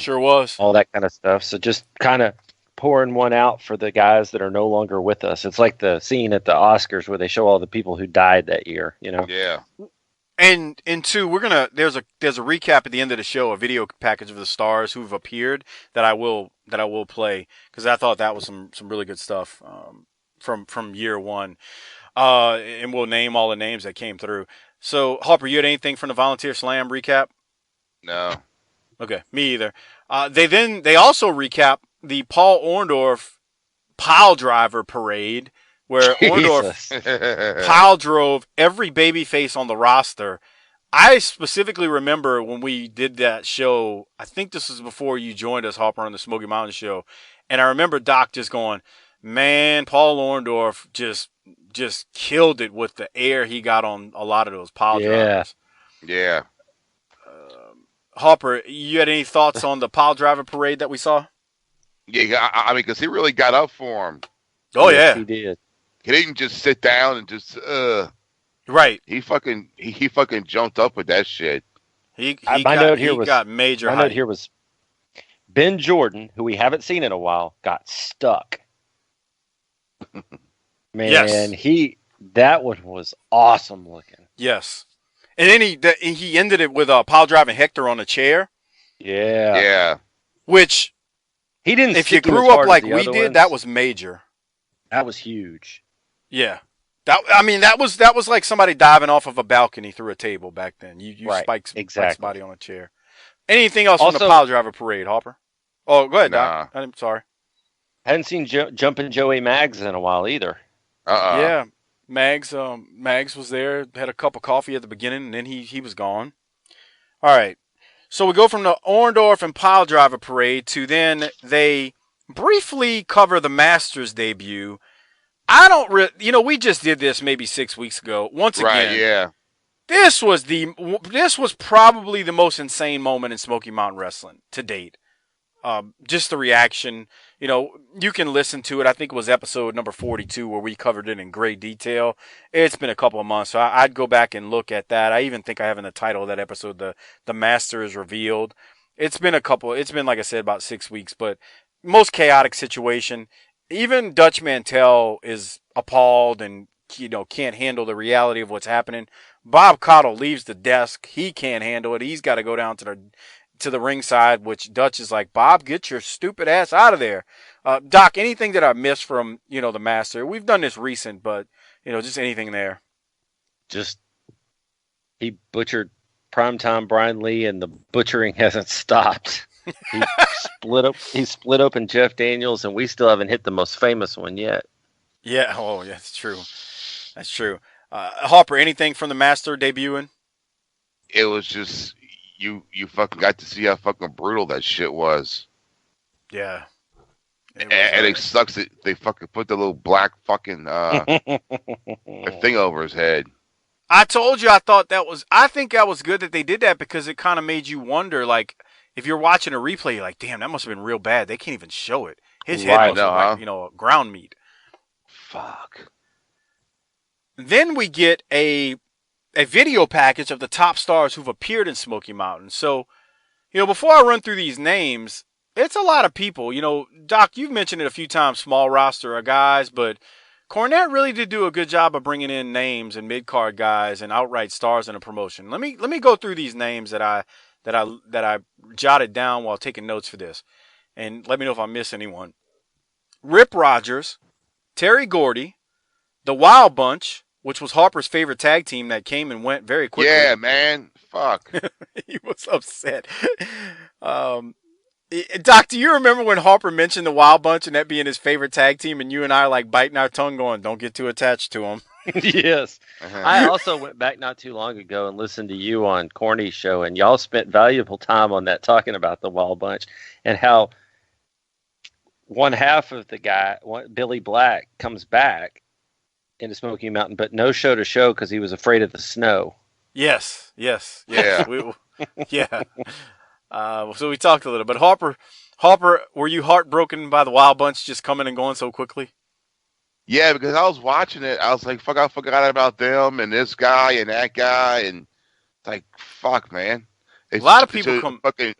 sure was all that kind of stuff. So just kind of pouring one out for the guys that are no longer with us. It's like the scene at the Oscars where they show all the people who died that year. Yeah. And two, there's a recap at the end of the show, a video package of the stars who've appeared that I will play because I thought that was some really good stuff from year one, and we'll name all the names that came through. So Harper, you had anything from the Volunteer Slam recap? No. Okay, me either. They also recap the Paul Orndorff pile driver parade. Where Orndorff pile drove every babyface on the roster. I specifically remember when we did that show, I think this was before you joined us, Harper, on the Smoky Mountain show. And I remember Doc just going, man, Paul Orndorff just killed it with the air he got on a lot of those pile drivers. Yeah. Harper, you had any thoughts on the pile driver parade that we saw? Yeah, I mean, because he really got up for him. Oh, yeah. He did. He didn't just sit down and just right. He fucking jumped up with that shit. He got major hype. My note here was Ben Jordan, who we haven't seen in a while, got stuck. Man, that one was awesome looking. Yes. And then he ended it with pile driving Hector on a chair. Yeah. Yeah. Which he didn't. If you grew up like we did, that was major. That was huge. Yeah. That was like somebody diving off of a balcony through a table back then. You right. spike exactly. somebody on a chair. Anything else from the pile driver parade, Hopper? Oh, go ahead, Doc. I'm sorry. Hadn't seen Jumpin' Joey Maggs in a while either. Yeah. Maggs was there, had a cup of coffee at the beginning, and then he was gone. All right. So we go from the Orndorff and pile driver parade to then they briefly cover the Masters debut. We just did this maybe 6 weeks ago. Once again, right? Yeah. This was probably the most insane moment in Smoky Mountain Wrestling to date. Just the reaction. You can listen to it. I think it was episode number 42 where we covered it in great detail. It's been a couple of months, so I'd go back and look at that. I even think I have in the title of that episode, the Master is Revealed. It's been like I said, about 6 weeks, but most chaotic situation. Even Dutch Mantell is appalled and can't handle the reality of what's happening. Bob Caudle leaves the desk. He can't handle it. He's got to go down to to the ringside, which Dutch is like, Bob, get your stupid ass out of there. Doc, anything that I missed from, the Master? We've done this recent, but, just anything there. Just, he butchered Primetime Brian Lee, and the butchering hasn't stopped. He split open Jeff Daniels, and we still haven't hit the most famous one yet. Yeah, yeah, that's true. That's true. Harper, anything from the Master debuting? It was just you fucking got to see how fucking brutal that shit was. Yeah. And it sucks that they fucking put the little black fucking thing over his head. I told you I think that was good that they did that, because it kind of made you wonder, like, if you're watching a replay, you're like, damn, that must have been real bad. They can't even show it. His head must have like, ground meat. Fuck. Then we get a video package of the top stars who've appeared in Smoky Mountain. So, before I run through these names, it's a lot of people. Doc, you've mentioned it a few times, small roster of guys, but Cornette really did do a good job of bringing in names and mid-card guys and outright stars in a promotion. Let me go through these names that I jotted down while taking notes for this, and let me know if I miss anyone. Rip Rogers, Terry Gordy, the Wild Bunch, which was Harper's favorite tag team that came and went very quickly. Yeah, man. Fuck. He was upset. Doc, do you remember when Harper mentioned the Wild Bunch and that being his favorite tag team, and you and I are like biting our tongue going, don't get too attached to them? Yes. I also went back not too long ago and listened to you on Corny's show, and y'all spent valuable time on that talking about the Wild Bunch and how one half of the guy, Billy Black, comes back into Smoky Mountain, but no show to show because he was afraid of the snow. Yes. Yeah. Yeah. So we talked a little, but Harper, were you heartbroken by the Wild Bunch just coming and going so quickly? Yeah, because I was watching it. I was like, fuck, I forgot about them and this guy and that guy. And it's like, fuck, man. A lot of people come. Fucking,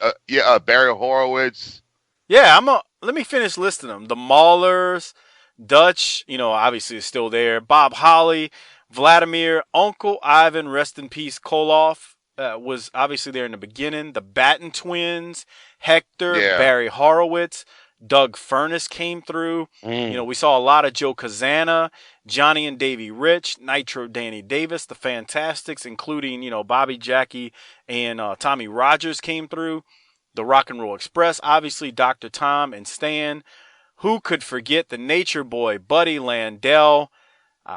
Barry Horowitz. Yeah, let me finish listing them. The Maulers, Dutch, obviously is still there. Bob Holly, Vladimir, Uncle Ivan, rest in peace, Koloff, was obviously there in the beginning. The Batten twins, Hector, Barry Horowitz, Doug Furnace came through. We saw a lot of Joe Kazana, Johnny and Davey Rich, Nitro Danny Davis, the Fantastics, including, Bobby Jackie and Tommy Rogers came through. The Rock and Roll Express, obviously Dr. Tom and Stan. Who could forget the Nature Boy, Buddy Landell?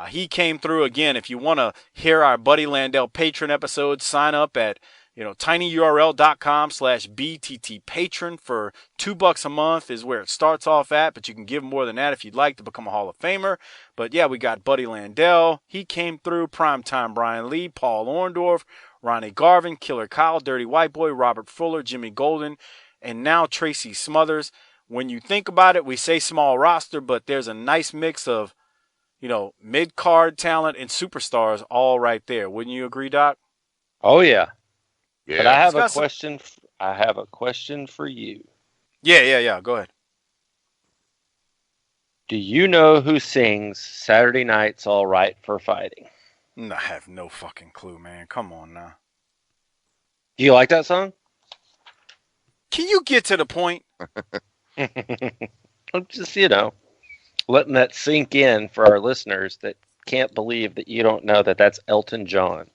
He came through again. If you want to hear our Buddy Landell patron episodes, sign up at tinyurl.com/BTT patron for $2 a month is where it starts off at, but you can give more than that if you'd like to become a Hall of Famer. But yeah, we got Buddy Landell. He came through. Primetime Brian Lee, Paul Orndorff, Ronnie Garvin, Killer Kyle, Dirty White Boy, Robert Fuller, Jimmy Golden, and now Tracy Smothers. When you think about it, we say small roster, but there's a nice mix of, mid-card talent and superstars all right there. Wouldn't you agree, Doc? Oh, yeah. Yeah. But I have a question. I have a question for you. Yeah. Go ahead. Do you know who sings "Saturday Night's All Right for Fighting"? I have no fucking clue, man. Come on now. Do you like that song? Can you get to the point? I'm just, letting that sink in for our listeners that can't believe that you don't know that that's Elton John.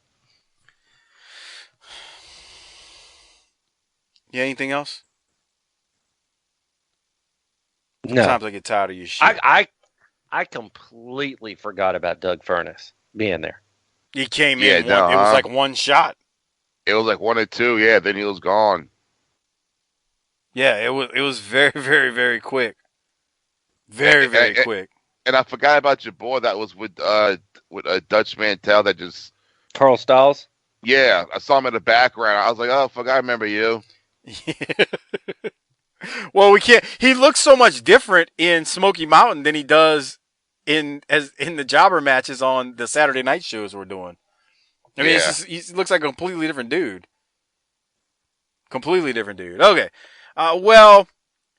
Yeah, anything else? No. Sometimes I get tired of your shit. I completely forgot about Doug Furnace being there. He came in. It was like one shot. It was like 1 or 2. Yeah, then he was gone. Yeah, it was very, very, very quick. Very, very quick. And I forgot about your boy that was with Dutch Mantel that just... Carl Stiles? Yeah, I saw him in the background. I was like, oh, fuck, I remember you. Yeah. Well, we can't... He looks so much different in Smoky Mountain than he does in the jobber matches on the Saturday night shows we're doing. I mean, he looks like a completely different dude. Completely different dude. Okay. Well,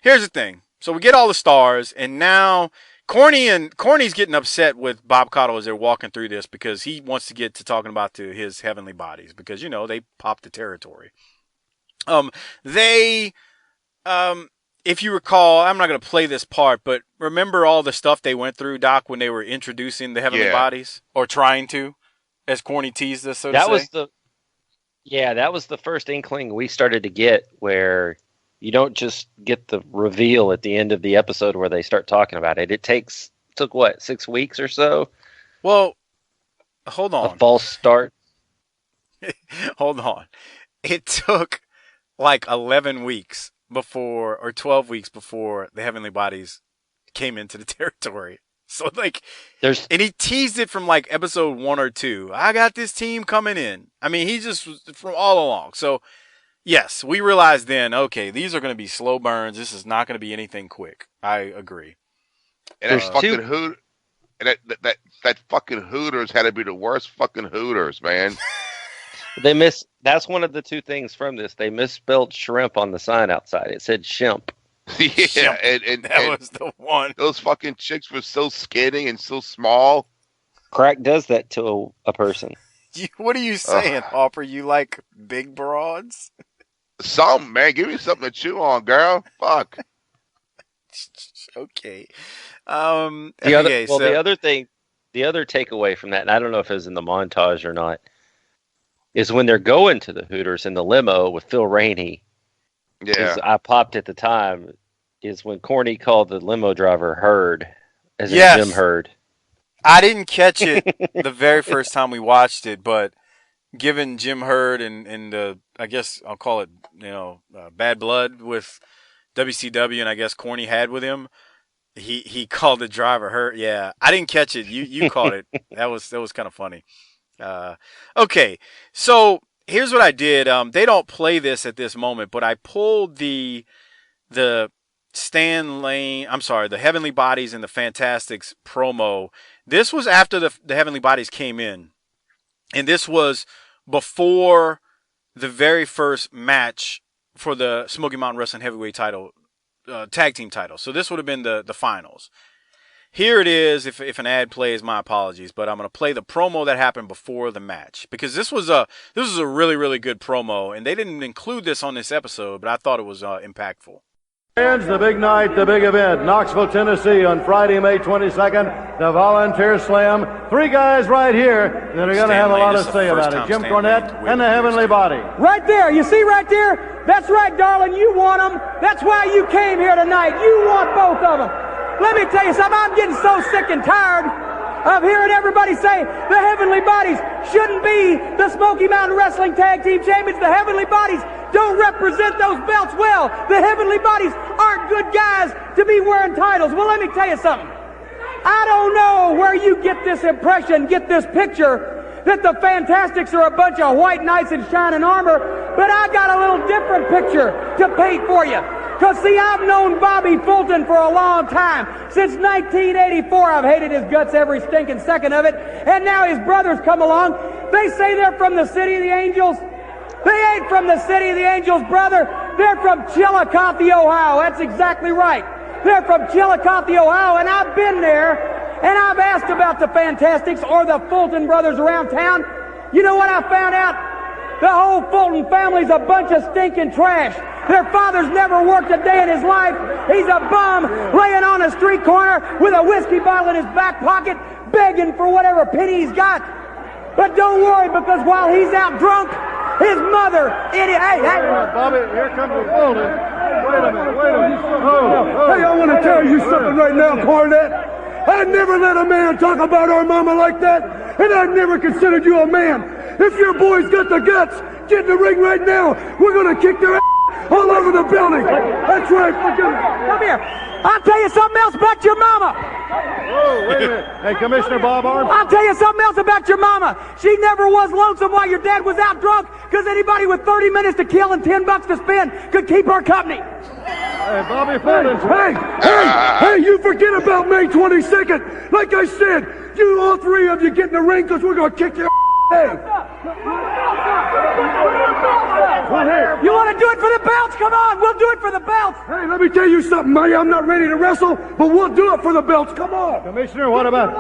here's the thing. So we get all the stars, and now Corny's getting upset with Bob Caudle as they're walking through this because he wants to get to talking about his heavenly bodies because, they popped the territory. They, if you recall, I'm not going to play this part, but remember all the stuff they went through, Doc, when they were introducing the Heavenly Bodies, or trying to, as Corny teased us, so to say? That was the first inkling we started to get, where you don't just get the reveal at the end of the episode where they start talking about it. It took what, 6 weeks or so? Well, hold on. A false start. Hold on. It took like 11 weeks before, or 12 weeks before the Heavenly Bodies came into the territory. So like, and he teased it from like episode 1 or 2. I got this team coming in. I mean, he just was from all along. So yes, we realized then, okay, these are going to be slow burns. This is not going to be anything quick. I agree. And that fucking Hooters had to be the worst fucking Hooters, man. That's one of the two things from this. They misspelled shrimp on the sign outside. It said shimp. Yeah, and that was the one. Those fucking chicks were so skinny and so small. Crack does that to a person. What are you saying, Hopper? You like big broads? Something, man. Give me something to chew on, girl. Fuck. Okay. The other takeaway from that, and I don't know if it was in the montage or not, is when they're going to the Hooters in the limo with Phil Rainey. Yeah. I popped at the time, is when Corny called the limo driver Hurd, as in Jim Hurd. I didn't catch it the very first time we watched it, but given Jim Hurd and I guess I'll call it, bad blood with WCW, and I guess Corny had with him, he called the driver Hurd. Yeah, I didn't catch it. You caught it. That was kind of funny. Okay, so here's what I did. They don't play this at this moment, but I pulled the Stan Lane, the Heavenly Bodies and the Fantastics promo. This was after the Heavenly Bodies came in, and this was before the very first match for the Smoky Mountain Wrestling Heavyweight title, tag team title. So this would have been the finals. Here it is. If an ad plays, my apologies, but I'm going to play the promo that happened before the match, because this was a really, really good promo, and they didn't include this on this episode, but I thought it was impactful. Fans, the big night, the big event, Knoxville, Tennessee, on Friday, May 22nd, the Volunteer Slam. 3 guys right here that are going to have a lot to say about it. Jim Cornette and the Heavenly Body. Right there, you see right there? That's right, darling, you want them. That's why you came here tonight. You want both of them. Let me tell you something, I'm getting so sick and tired of hearing everybody say the Heavenly Bodies shouldn't be the Smoky Mountain Wrestling Tag Team Champions. The Heavenly Bodies don't represent those belts well. The Heavenly Bodies aren't good guys to be wearing titles. Well, let me tell you something. I don't know where you get this impression, get this picture, that the Fantastics are a bunch of white knights in shining armor, but I got a little different picture to paint for you. Because, see, I've known Bobby Fulton for a long time. Since 1984, I've hated his guts every stinking second of it. And now his brothers come along. They say they're from the City of the Angels. They ain't from the City of the Angels, brother. They're from Chillicothe, Ohio. That's exactly right. They're from Chillicothe, Ohio, and I've been there, and I've asked about the Fantastics or the Fulton brothers around town. You know what I found out? The whole Fulton family's a bunch of stinking trash. Their father's never worked a day in his life. He's a bum laying on a street corner with a whiskey bottle in his back pocket, begging for whatever penny he's got. But don't worry, because while he's out drunk, his mother, hey, Bobby, here comes the Fulton. Wait a minute. Hey, I want to tell you something right now, Cornette. I never let a man talk about our mama like that, and I never considered you a man. If your boys got the guts, get in the ring right now. We're going to kick their ass all over the building. That's right. Come here. I'll tell you something else about your mama. Oh, wait a minute. Hey, Commissioner Bob Armstrong. I'll tell you something else about your mama. She never was lonesome while your dad was out drunk, because anybody with 30 minutes to kill and $10 to spend could keep her company. Hey, Bobby Fulton. Hey, you forget about May 22nd. Like I said, you all 3 of you get in the ring, because we're going to kick your ass. Hey. You want to do it for the belts? Come on, we'll do it for the belts. Hey, let me tell you something, buddy. I'm not ready to wrestle, but we'll do it for the belts. Come on. Commissioner, what about...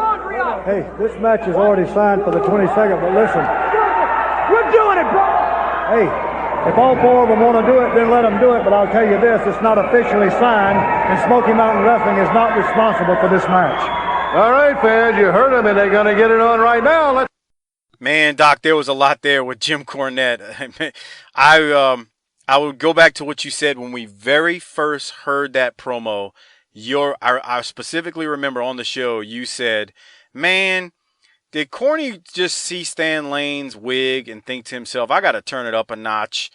Hey, this match is already signed for the 22nd, but listen. We're doing it, bro. Hey, If all four of them want to do it, then let them do it. But I'll tell you this, it's not officially signed, and Smoky Mountain Wrestling is not responsible for this match. All right, fans, you heard them, and they're going to get it on right now. Man, Doc, there was a lot there with Jim Cornette. I would go back to what you said when we very first heard that promo. I specifically remember on the show you said, man, did Corny just see Stan Lane's wig and think to himself, I got to turn it up a notch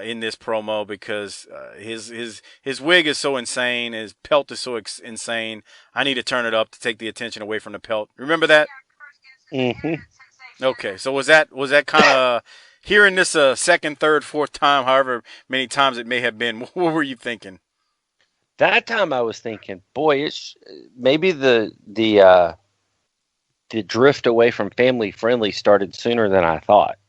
in this promo because his wig is so insane, his pelt is so insane. I need to turn it up to take the attention away from the pelt. Remember that? Mm-hmm. Okay, so was that kind of hearing this a second, third, fourth time, however many times it may have been? What were you thinking? That time I was thinking, boy, it's maybe the drift away from family friendly started sooner than I thought.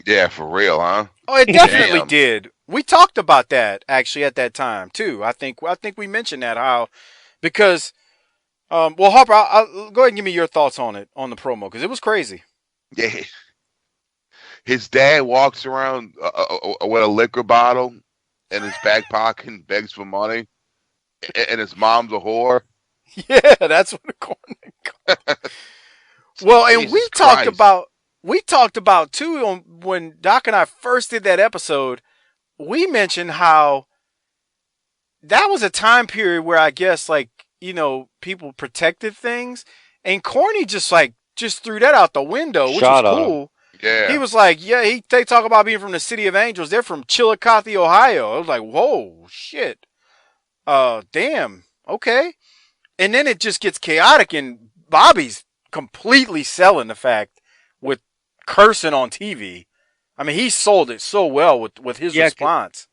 Yeah, for real, huh? Oh, it definitely did. We talked about that actually at that time too. I think we mentioned that because well, Harper, I'll go ahead and give me your thoughts on it on the promo because it was crazy. Yeah. His dad walks around with a liquor bottle in his back pocket and begs for money, and his mom's a whore. Yeah, that's what Cornette. Well, and we talked about too when Doc and I first did that episode. We mentioned how that was a time period where I guess people protected things, and Corny just threw that out the window, which was cool. Yeah. He was like, yeah, they talk about being from the City of Angels. They're from Chillicothe, Ohio. I was like, whoa, shit. Damn. Okay. And then it just gets chaotic, and Bobby's completely selling the fact with cursing on TV. I mean, he sold it so well with his response.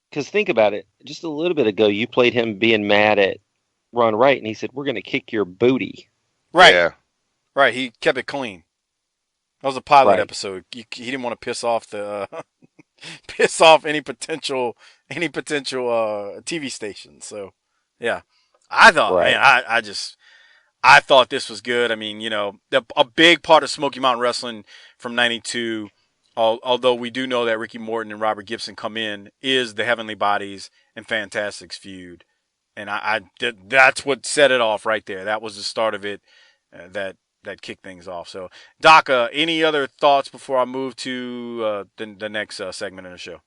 Because think about it. Just a little bit ago, you played him being mad at Ron Wright, and he said, we're going to kick your booty. Right. Yeah. Right. He kept it clean. That was a pilot episode. He didn't want to piss off any potential TV stations. So, yeah. I thought, man, I thought this was good. I mean, a big part of Smoky Mountain Wrestling from '92, although we do know that Ricky Morton and Robert Gibson come in, is the Heavenly Bodies and Fantastics feud. And that's what set it off right there. That was the start of it that kicked things off. So, Doc, any other thoughts before I move to the next segment in the show?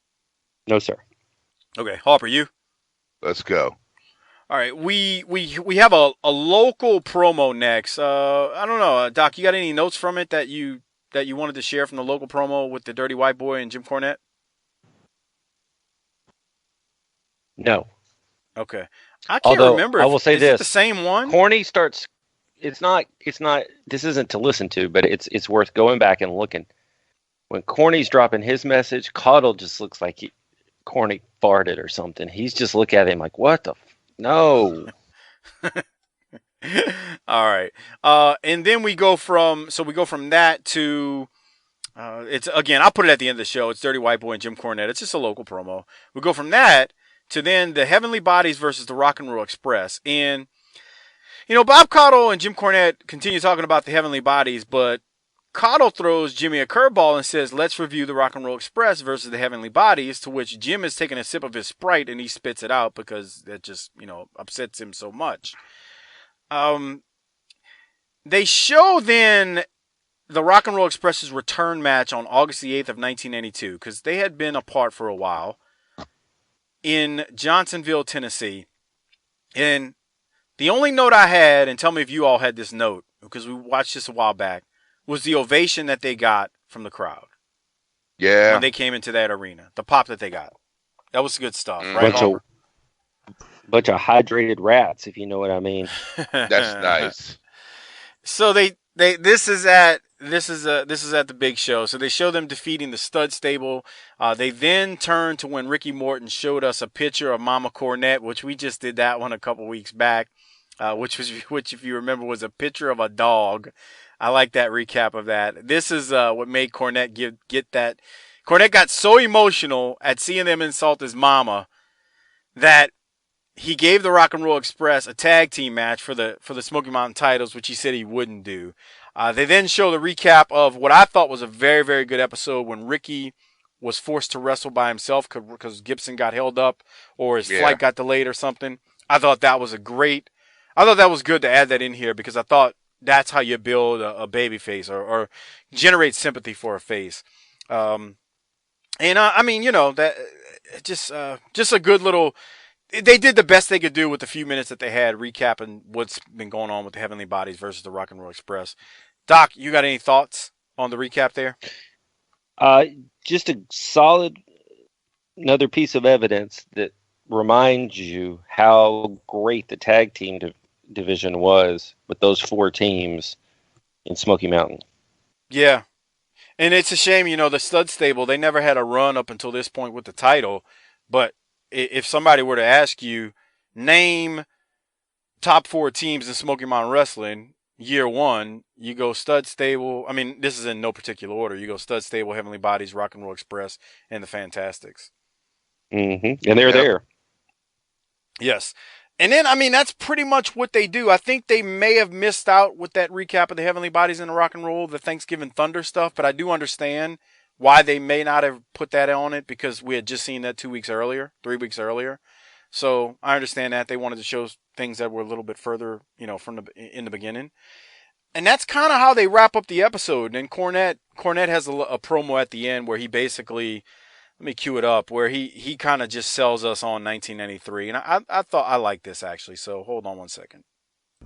No, sir. Okay, Harper, you? Let's go. All right, we have a local promo next. I don't know, Doc, you got any notes from it that you wanted to share from the local promo with the Dirty White Boy and Jim Cornette? No. Okay. I can't remember. I will say this: it the same one? Corny starts. It's not. This isn't to listen to, but it's worth going back and looking. When Corny's dropping his message, Caudle just looks like Corny farted or something. He's just looking at him like, what the. No. All right. And then we go from that to it's again, I'll put it at the end of the show. It's Dirty White Boy and Jim Cornette. It's just a local promo. We go from that to then the Heavenly Bodies versus the Rock and Roll Express. And Bob Caudle and Jim Cornette continue talking about the Heavenly Bodies, but Caudle throws Jimmy a curveball and says, let's review the Rock and Roll Express versus the Heavenly Bodies, to which Jim is taking a sip of his Sprite and he spits it out because that just, upsets him so much. They show then the Rock and Roll Express's return match on August the 8th of 1992, because they had been apart for a while, in Johnsonville, Tennessee. And the only note I had, and tell me if you all had this note, because we watched this a while back, was the ovation that they got from the crowd. Yeah. When they came into that arena. The pop that they got. That was good stuff, right? Bunch of hydrated rats, if you know what I mean. That's nice. So this is at the big show. So they show them defeating the Stud Stable. They then turn to when Ricky Morton showed us a picture of Mama Cornette, which we just did that one a couple weeks back, which if you remember was a picture of a dog. I like that recap of that. This is what made Cornette get that. Cornette got so emotional at seeing them insult his mama that he gave the Rock and Roll Express a tag team match for the Smoky Mountain titles, which he said he wouldn't do. They then show the recap of what I thought was a very, very good episode when Ricky was forced to wrestle by himself because Gibson got held up or his Yeah. flight got delayed or something. I thought that was good to add that in here because I thought that's how you build a baby face or generate sympathy for a face. I mean, that just a good little. They did the best they could do with the few minutes that they had, recapping what's been going on with the Heavenly Bodies versus the Rock and Roll Express. Doc, you got any thoughts on the recap there? Just a solid, another piece of evidence that reminds you how great the tag team division was with those 4 teams in Smoky Mountain. Yeah. And it's a shame, the Stud Stable, they never had a run up until this point with the title. But if somebody were to ask you, name top 4 teams in Smoky Mountain Wrestling, year 1, you go Stud Stable. I mean, this is in no particular order. You go Stud Stable, Heavenly Bodies, Rock and Roll Express, and the Fantastics. Mm-hmm. And they're there. Yes. And then, I mean, that's pretty much what they do. I think they may have missed out with that recap of the Heavenly Bodies and the Rock and Roll, the Thanksgiving Thunder stuff, but I do understand why they may not have put that on it because we had just seen that 3 weeks earlier. So I understand that they wanted to show things that were a little bit further, in the beginning. And that's kind of how they wrap up the episode. And Cornette has a promo at the end where he basically, let me cue it up, where he kind of just sells us on 1993. And I thought I liked this actually. So hold on one second.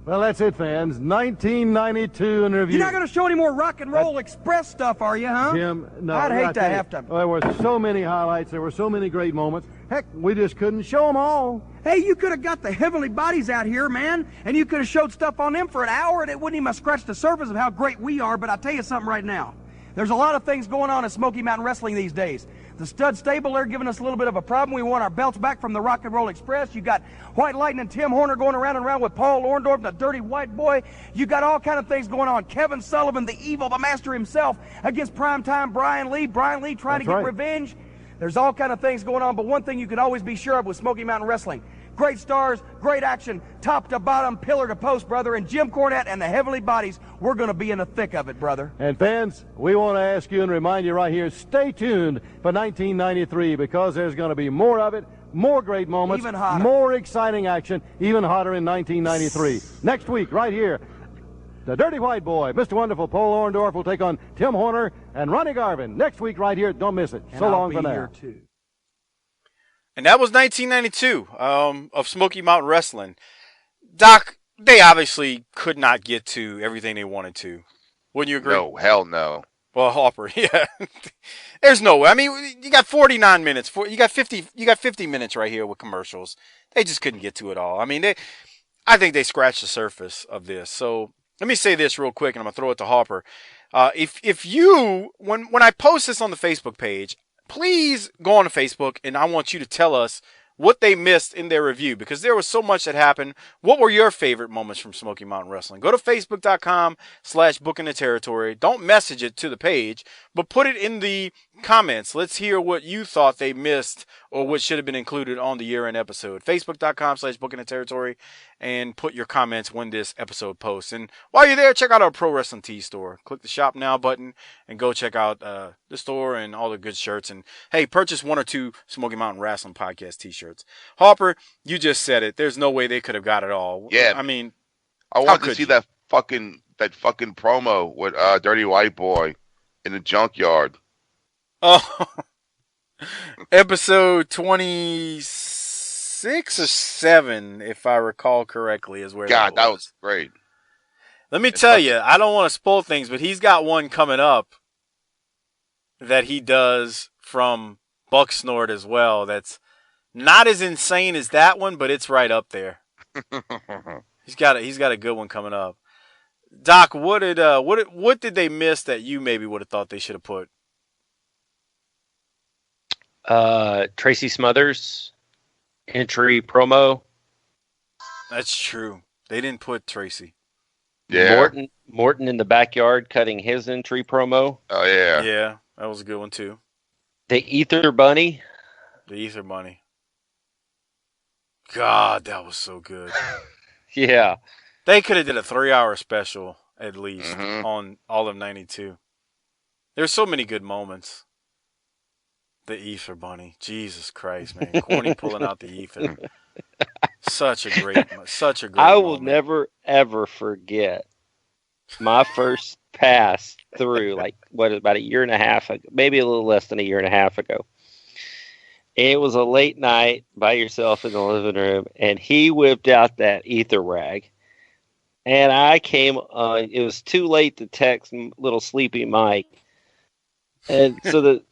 Well, that's it, fans. 1992 in review. You're not going to show any more Rock and Roll Express stuff, are you, huh? Jim, no. I'd hate to have to. There were so many highlights. There were so many great moments. Heck, we just couldn't show them all. Hey, you could have got the Heavenly Bodies out here, man, and you could have showed stuff on them for an hour, and it wouldn't even have scratched the surface of how great we are. But I'll tell you something right now. There's a lot of things going on in Smoky Mountain Wrestling these days. The Stud Stable, they're giving us a little bit of a problem. We want our belts back from the Rock and Roll Express. You got White Lightning Tim Horner going around and around with Paul Orndorff, the Dirty White Boy. You got all kind of things going on. Kevin Sullivan, the Evil, the Master himself, against Primetime Brian Lee. Brian Lee trying to get revenge. There's all kind of things going on, but one thing you can always be sure of with Smoky Mountain Wrestling: great stars, great action, top to bottom, pillar to post, brother. And Jim Cornette and the Heavenly Bodies, we're going to be in the thick of it, brother. And fans, we want to ask you and remind you right here, stay tuned for 1993 because there's going to be more of it, more great moments, even hotter, more exciting action, even hotter in 1993. Next week, right here, the Dirty White Boy, Mr. Wonderful Paul Orndorff will take on Tim Horner and Ronnie Garvin. Next week, right here. Don't miss it. And so I'll long be for now. here too. And that was 1992 of Smoky Mountain Wrestling. Doc, they obviously could not get to everything they wanted to. Wouldn't you agree? No, hell no. Well, Harper, yeah. There's no way. I mean, you got 49 minutes. You got 50 minutes right here with commercials. They just couldn't get to it all. I mean, I think they scratched the surface of this. So let me say this real quick, and I'm going to throw it to Harper. If you, when I post this on the Facebook page, please go on to Facebook, and I want you to tell us what they missed in their review, because there was so much that happened. What were your favorite moments from Smoky Mountain Wrestling? Go to facebook.com/bookingtheterritory. Don't message it to the page, but put it in the comments. Let's hear what you thought they missed or what should have been included on the year-end episode. Facebook.com/bookingtheterritory, and put your comments when this episode posts. And while you're there, check out our Pro Wrestling Tee store. Click the Shop Now button and go check out the store and all the good shirts. And hey, purchase 1 or 2 Smoky Mountain Wrestling Podcast t-shirts. Harper, you just said it. There's no way they could have got it all. Yeah. I mean, I wanted to see that fucking promo with Dirty White Boy in the junkyard. Oh, episode 26 or 7, if I recall correctly, is where God, that was great. Let me tell you, I don't want to spoil things, but he's got one coming up that he does from Bucksnort as well. That's not as insane as that one, but it's right up there. He's got a good one coming up. Doc, what did they miss that you maybe would have thought they should have put? Tracy Smothers entry promo. That's true. They didn't put Tracy. Yeah. Morton in the backyard cutting his entry promo. Oh yeah. Yeah, that was a good one too. The Ether Bunny. The Ether Bunny. God, that was so good. Yeah. They could have did a 3-hour special at least on all of 92. There's so many good moments. The ether bunny. Jesus Christ, man. Corny pulling out the ether. Such a great I will moment. never, ever forget my first pass through, like, about a year and a half ago, maybe a little less than a year and a half ago. It was a late night by yourself in the living room, and he whipped out that ether rag. And I came on. It was too late to text little sleepy Mike. And so the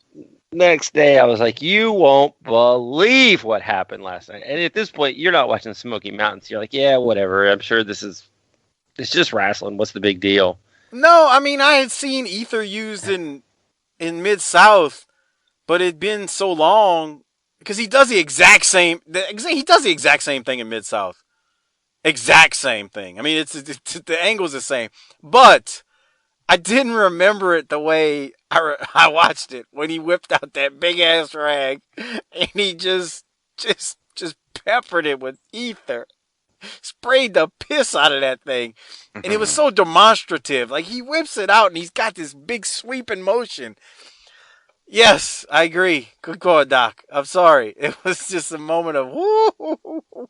next day I was like, you won't believe what happened last night. And at this point, you're not watching Smoky Mountains. You're like, yeah, whatever. I'm sure it's just wrestling. What's the big deal? No, I mean, I had seen ether used in Mid-South, but it'd been so long because he does the exact same thing in Mid-South. Exact same thing. I mean, it's the angle's the same, but I didn't remember it the way I watched it when he whipped out that big ass rag and he just peppered it with ether, sprayed the piss out of that thing, and it was so demonstrative. Like, he whips it out and he's got this big sweeping motion. Yes, I agree. Good call, Doc. I'm sorry. It was just a moment of woo.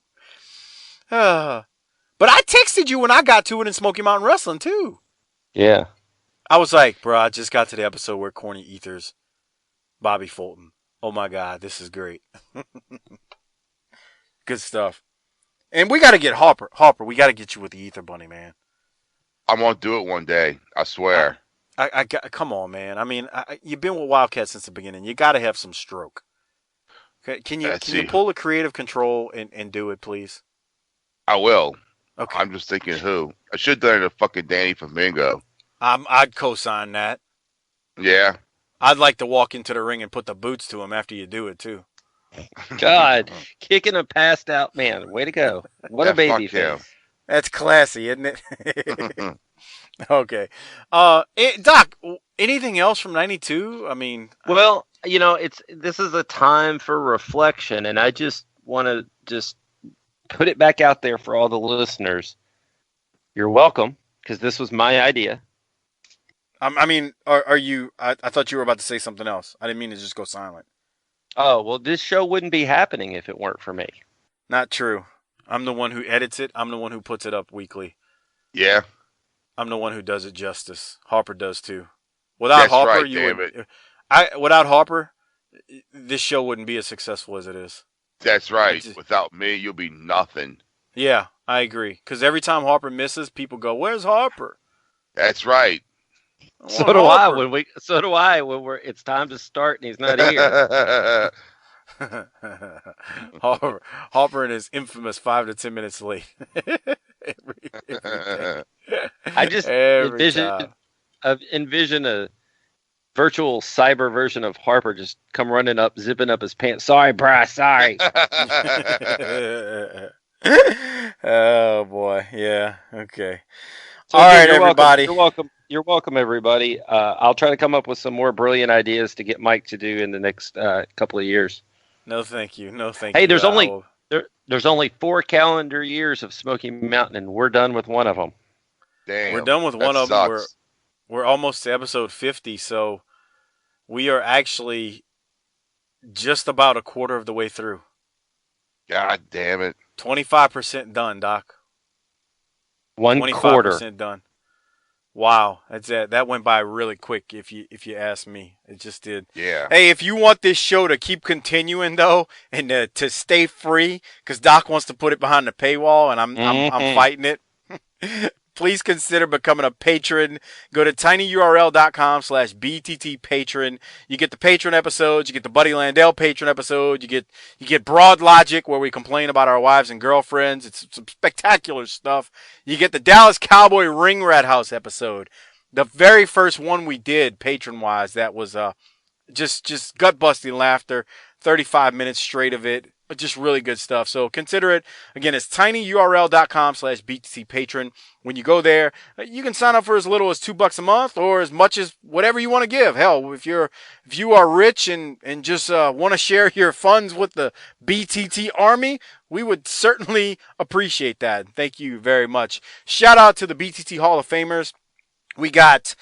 But I texted you when I got to it in Smoky Mountain Wrestling too. Yeah. I was like, bro, I just got to the episode where Corny ethers Bobby Fulton. Oh my God, this is great. Good stuff. And we got to get Harper. Harper, we got to get you with the ether bunny, man. I'm gonna do it one day. I swear. I come on, man. I mean, you've been with Wildcat since the beginning. You got to have some stroke. Okay, can you pull the creative control and do it, please? I will. Okay. I'm just thinking who. I should have done it to fucking Danny Flamingo. I'd co-sign that. Yeah. I'd like to walk into the ring and put the boots to him after you do it too. God, kicking a passed out man. Way to go. What a baby face. That's classy, isn't it? Okay. Doc, anything else from 92? I mean, well, this is a time for reflection, and I just want to just put it back out there for all the listeners. You're welcome, because this was my idea. I mean, are you? I thought you were about to say something else. I didn't mean to just go silent. Oh, well, this show wouldn't be happening if it weren't for me. Not true. I'm the one who edits it. I'm the one who puts it up weekly. Yeah. I'm the one who does it justice. Harper does too. Without Harper, without Harper, this show wouldn't be as successful as it is. That's right. Without me, you'll be nothing. Yeah, I agree. Because every time Harper misses, people go, "Where's Harper?" That's right. So do I when it's time to start and he's not here. Harper and his infamous 5 to 10 minutes late. every I just envision a virtual cyber version of Harper just come running up, zipping up his pants. Sorry, Bryce. Sorry. Oh boy. Yeah. Okay. So all right, everybody. You're welcome, everybody. I'll try to come up with some more brilliant ideas to get Mike to do in the next couple of years. No, thank you. Hey, there's only 4 calendar years of Smoky Mountain, and we're done with one of them. Damn, we're done with one of them. We're almost to episode 50, so we are actually just about a quarter of the way through. God damn it! 25% done, Doc. 25% done. Wow, that's it. That went by really quick. If you ask me, it just did. Yeah. Hey, if you want this show to keep continuing though, and to stay free, because Doc wants to put it behind the paywall, and I'm fighting it. Please consider becoming a patron. Go to tinyurl.com/BTT patron. You get the patron episodes. You get the Buddy Landell patron episode. You get Broad Logic, where we complain about our wives and girlfriends. It's some spectacular stuff. You get the Dallas Cowboy Ring Rat House episode. The very first one we did patron-wise, that was just gut-busting laughter. 35 minutes straight of it. Just really good stuff. So consider it. Again, it's tinyurl.com/BTT patron. When you go there, you can sign up for as little as $2 a month or as much as whatever you want to give. Hell, if you are rich and just want to share your funds with the BTT Army, we would certainly appreciate that. Thank you very much. Shout out to the BTT Hall of Famers. We got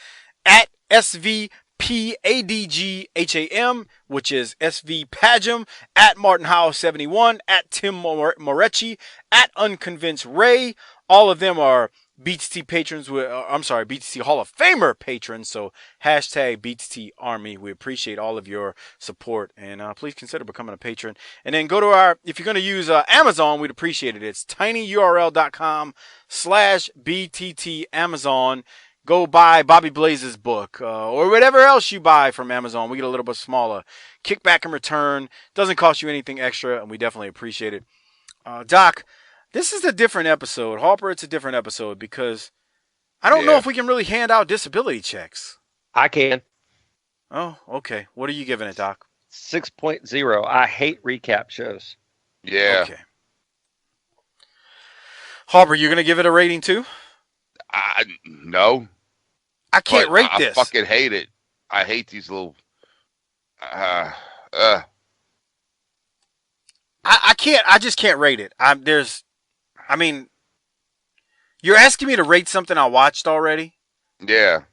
at SV SVPADGHAM, which is SV Pagem, at Martin Howell 71, at Tim Morecci, at Unconvinced Ray. All of them are BTT patrons. BTT Hall of Famer patrons. So hashtag BTT Army. We appreciate all of your support, and please consider becoming a patron. And then go to if you're going to use Amazon, we'd appreciate it. It's tinyurl.com/BTT Amazon. Go buy Bobby Blaze's book or whatever else you buy from Amazon. We get a little bit smaller kickback in return. Doesn't cost you anything extra, and we definitely appreciate it. Doc, this is a different episode. Harper, it's a different episode because I don't know if we can really hand out disability checks. I can. Oh, okay. What are you giving it, Doc? 6.0. I hate recap shows. Yeah. Okay. Harper, you're going to give it a rating too? No. I can't rate this. I fucking hate it. I hate these little. I can't. I just can't rate it. You're asking me to rate something I watched already. Yeah.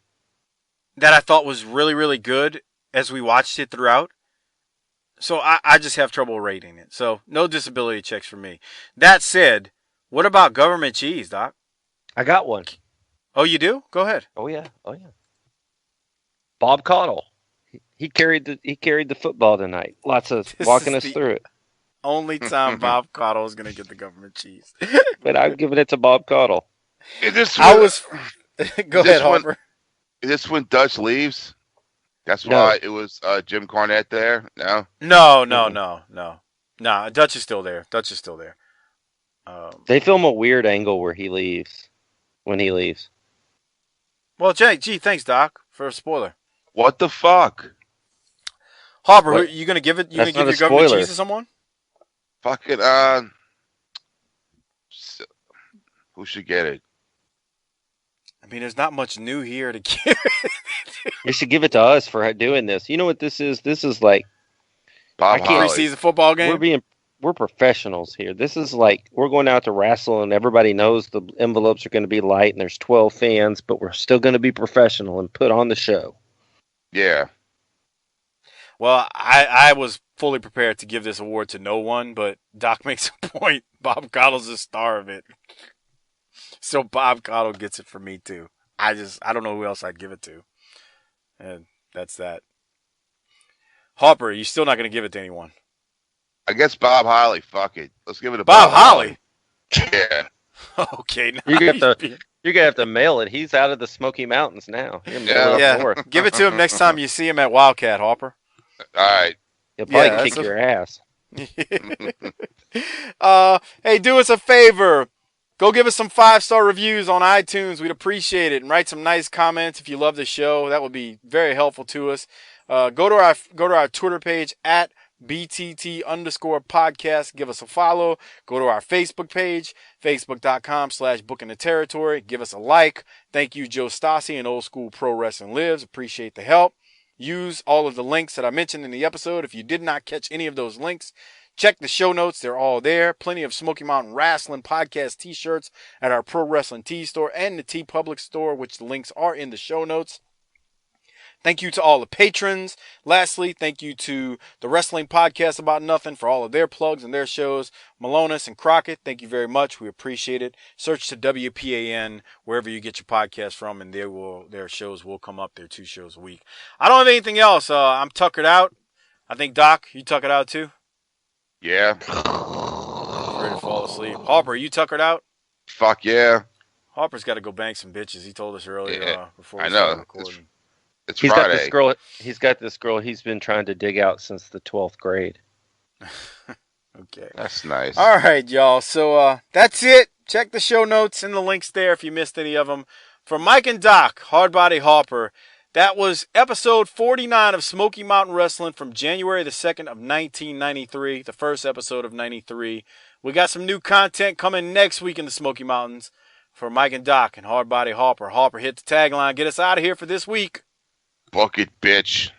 That I thought was really, really good as we watched it throughout. So I just have trouble rating it. So no disability checks for me. That said, what about government cheese, Doc? I got one. Oh, you do? Go ahead. Oh yeah. Bob Caudle. He carried the football tonight. Lots of walking us through it. Only time Bob Caudle is going to get the government cheese. But I'm giving it to Bob Caudle. Go ahead, Harper. Is this when Dutch leaves? That's why it was Jim Cornette there? No? No. Dutch is still there. They film a weird angle where he leaves. When he leaves. Well, thanks, Doc, for a spoiler. What the fuck? Harper, are you going to give it? You going to give your government cheese to someone? Fucking, who should get it? I mean, there's not much new here to give. You should give it to us for doing this. You know what this is? This is like Bob Holly. Preseason football game. We're professionals here. This is like we're going out to wrestle, and everybody knows the envelopes are going to be light, and there's 12 fans, but we're still going to be professional and put on the show. Yeah. Well, I was fully prepared to give this award to no one, but Doc makes a point. Bob Caudle's the star of it. So Bob Caudle gets it for me too. I don't know who else I'd give it to. And that's that. Harper, you're still not going to give it to anyone. I guess Bob Holly. Fuck it. Let's give it to Bob Holly. Yeah. Okay. Now you're gonna have to mail it. He's out of the Smoky Mountains now. Yeah. Give it to him next time you see him at Wildcat, Harper. All right. He'll probably kick your ass. Hey, do us a favor. Go give us some 5-star reviews on iTunes. We'd appreciate it. And write some nice comments if you love the show. That would be very helpful to us. Go to our Twitter page at BTT_podcast. Give us a follow. Go to our Facebook page, facebook.com/bookingtheterritory. Give us a like. Thank you, Joe Stassi and Old School Pro Wrestling Lives. Appreciate the help. Use all of the links that I mentioned in the episode. If you did not catch any of those links, check the show notes. They're all there. Plenty of Smoky Mountain Wrestling podcast t-shirts at our Pro Wrestling Tee store and the Tee Public store, which the links are in the show notes. Thank you to all the patrons. Lastly, thank you to the Wrestling Podcast About Nothing for all of their plugs and their shows. Malonis and Crockett, thank you very much. We appreciate it. Search to WPAN wherever you get your podcast from, and their shows will come up. They're 2 shows a week. I don't have anything else. I'm tuckered out. I think, Doc, you tuckered out too? Yeah. Ready to fall asleep. Harper, you tuckered out? Fuck yeah. Harper's got to go bang some bitches. He told us earlier before we started recording. He's Friday. Got this girl he's been trying to dig out since the 12th grade. Okay. That's nice. All right, y'all. So that's it. Check the show notes and the links there if you missed any of them. For Mike and Doc, Hardbody Harper, that was episode 49 of Smoky Mountain Wrestling from January the 2nd of 1993, the first episode of 93. We got some new content coming next week in the Smoky Mountains. For Mike and Doc and Hardbody Harper, hit the tagline. Get us out of here for this week. Book it, bitch.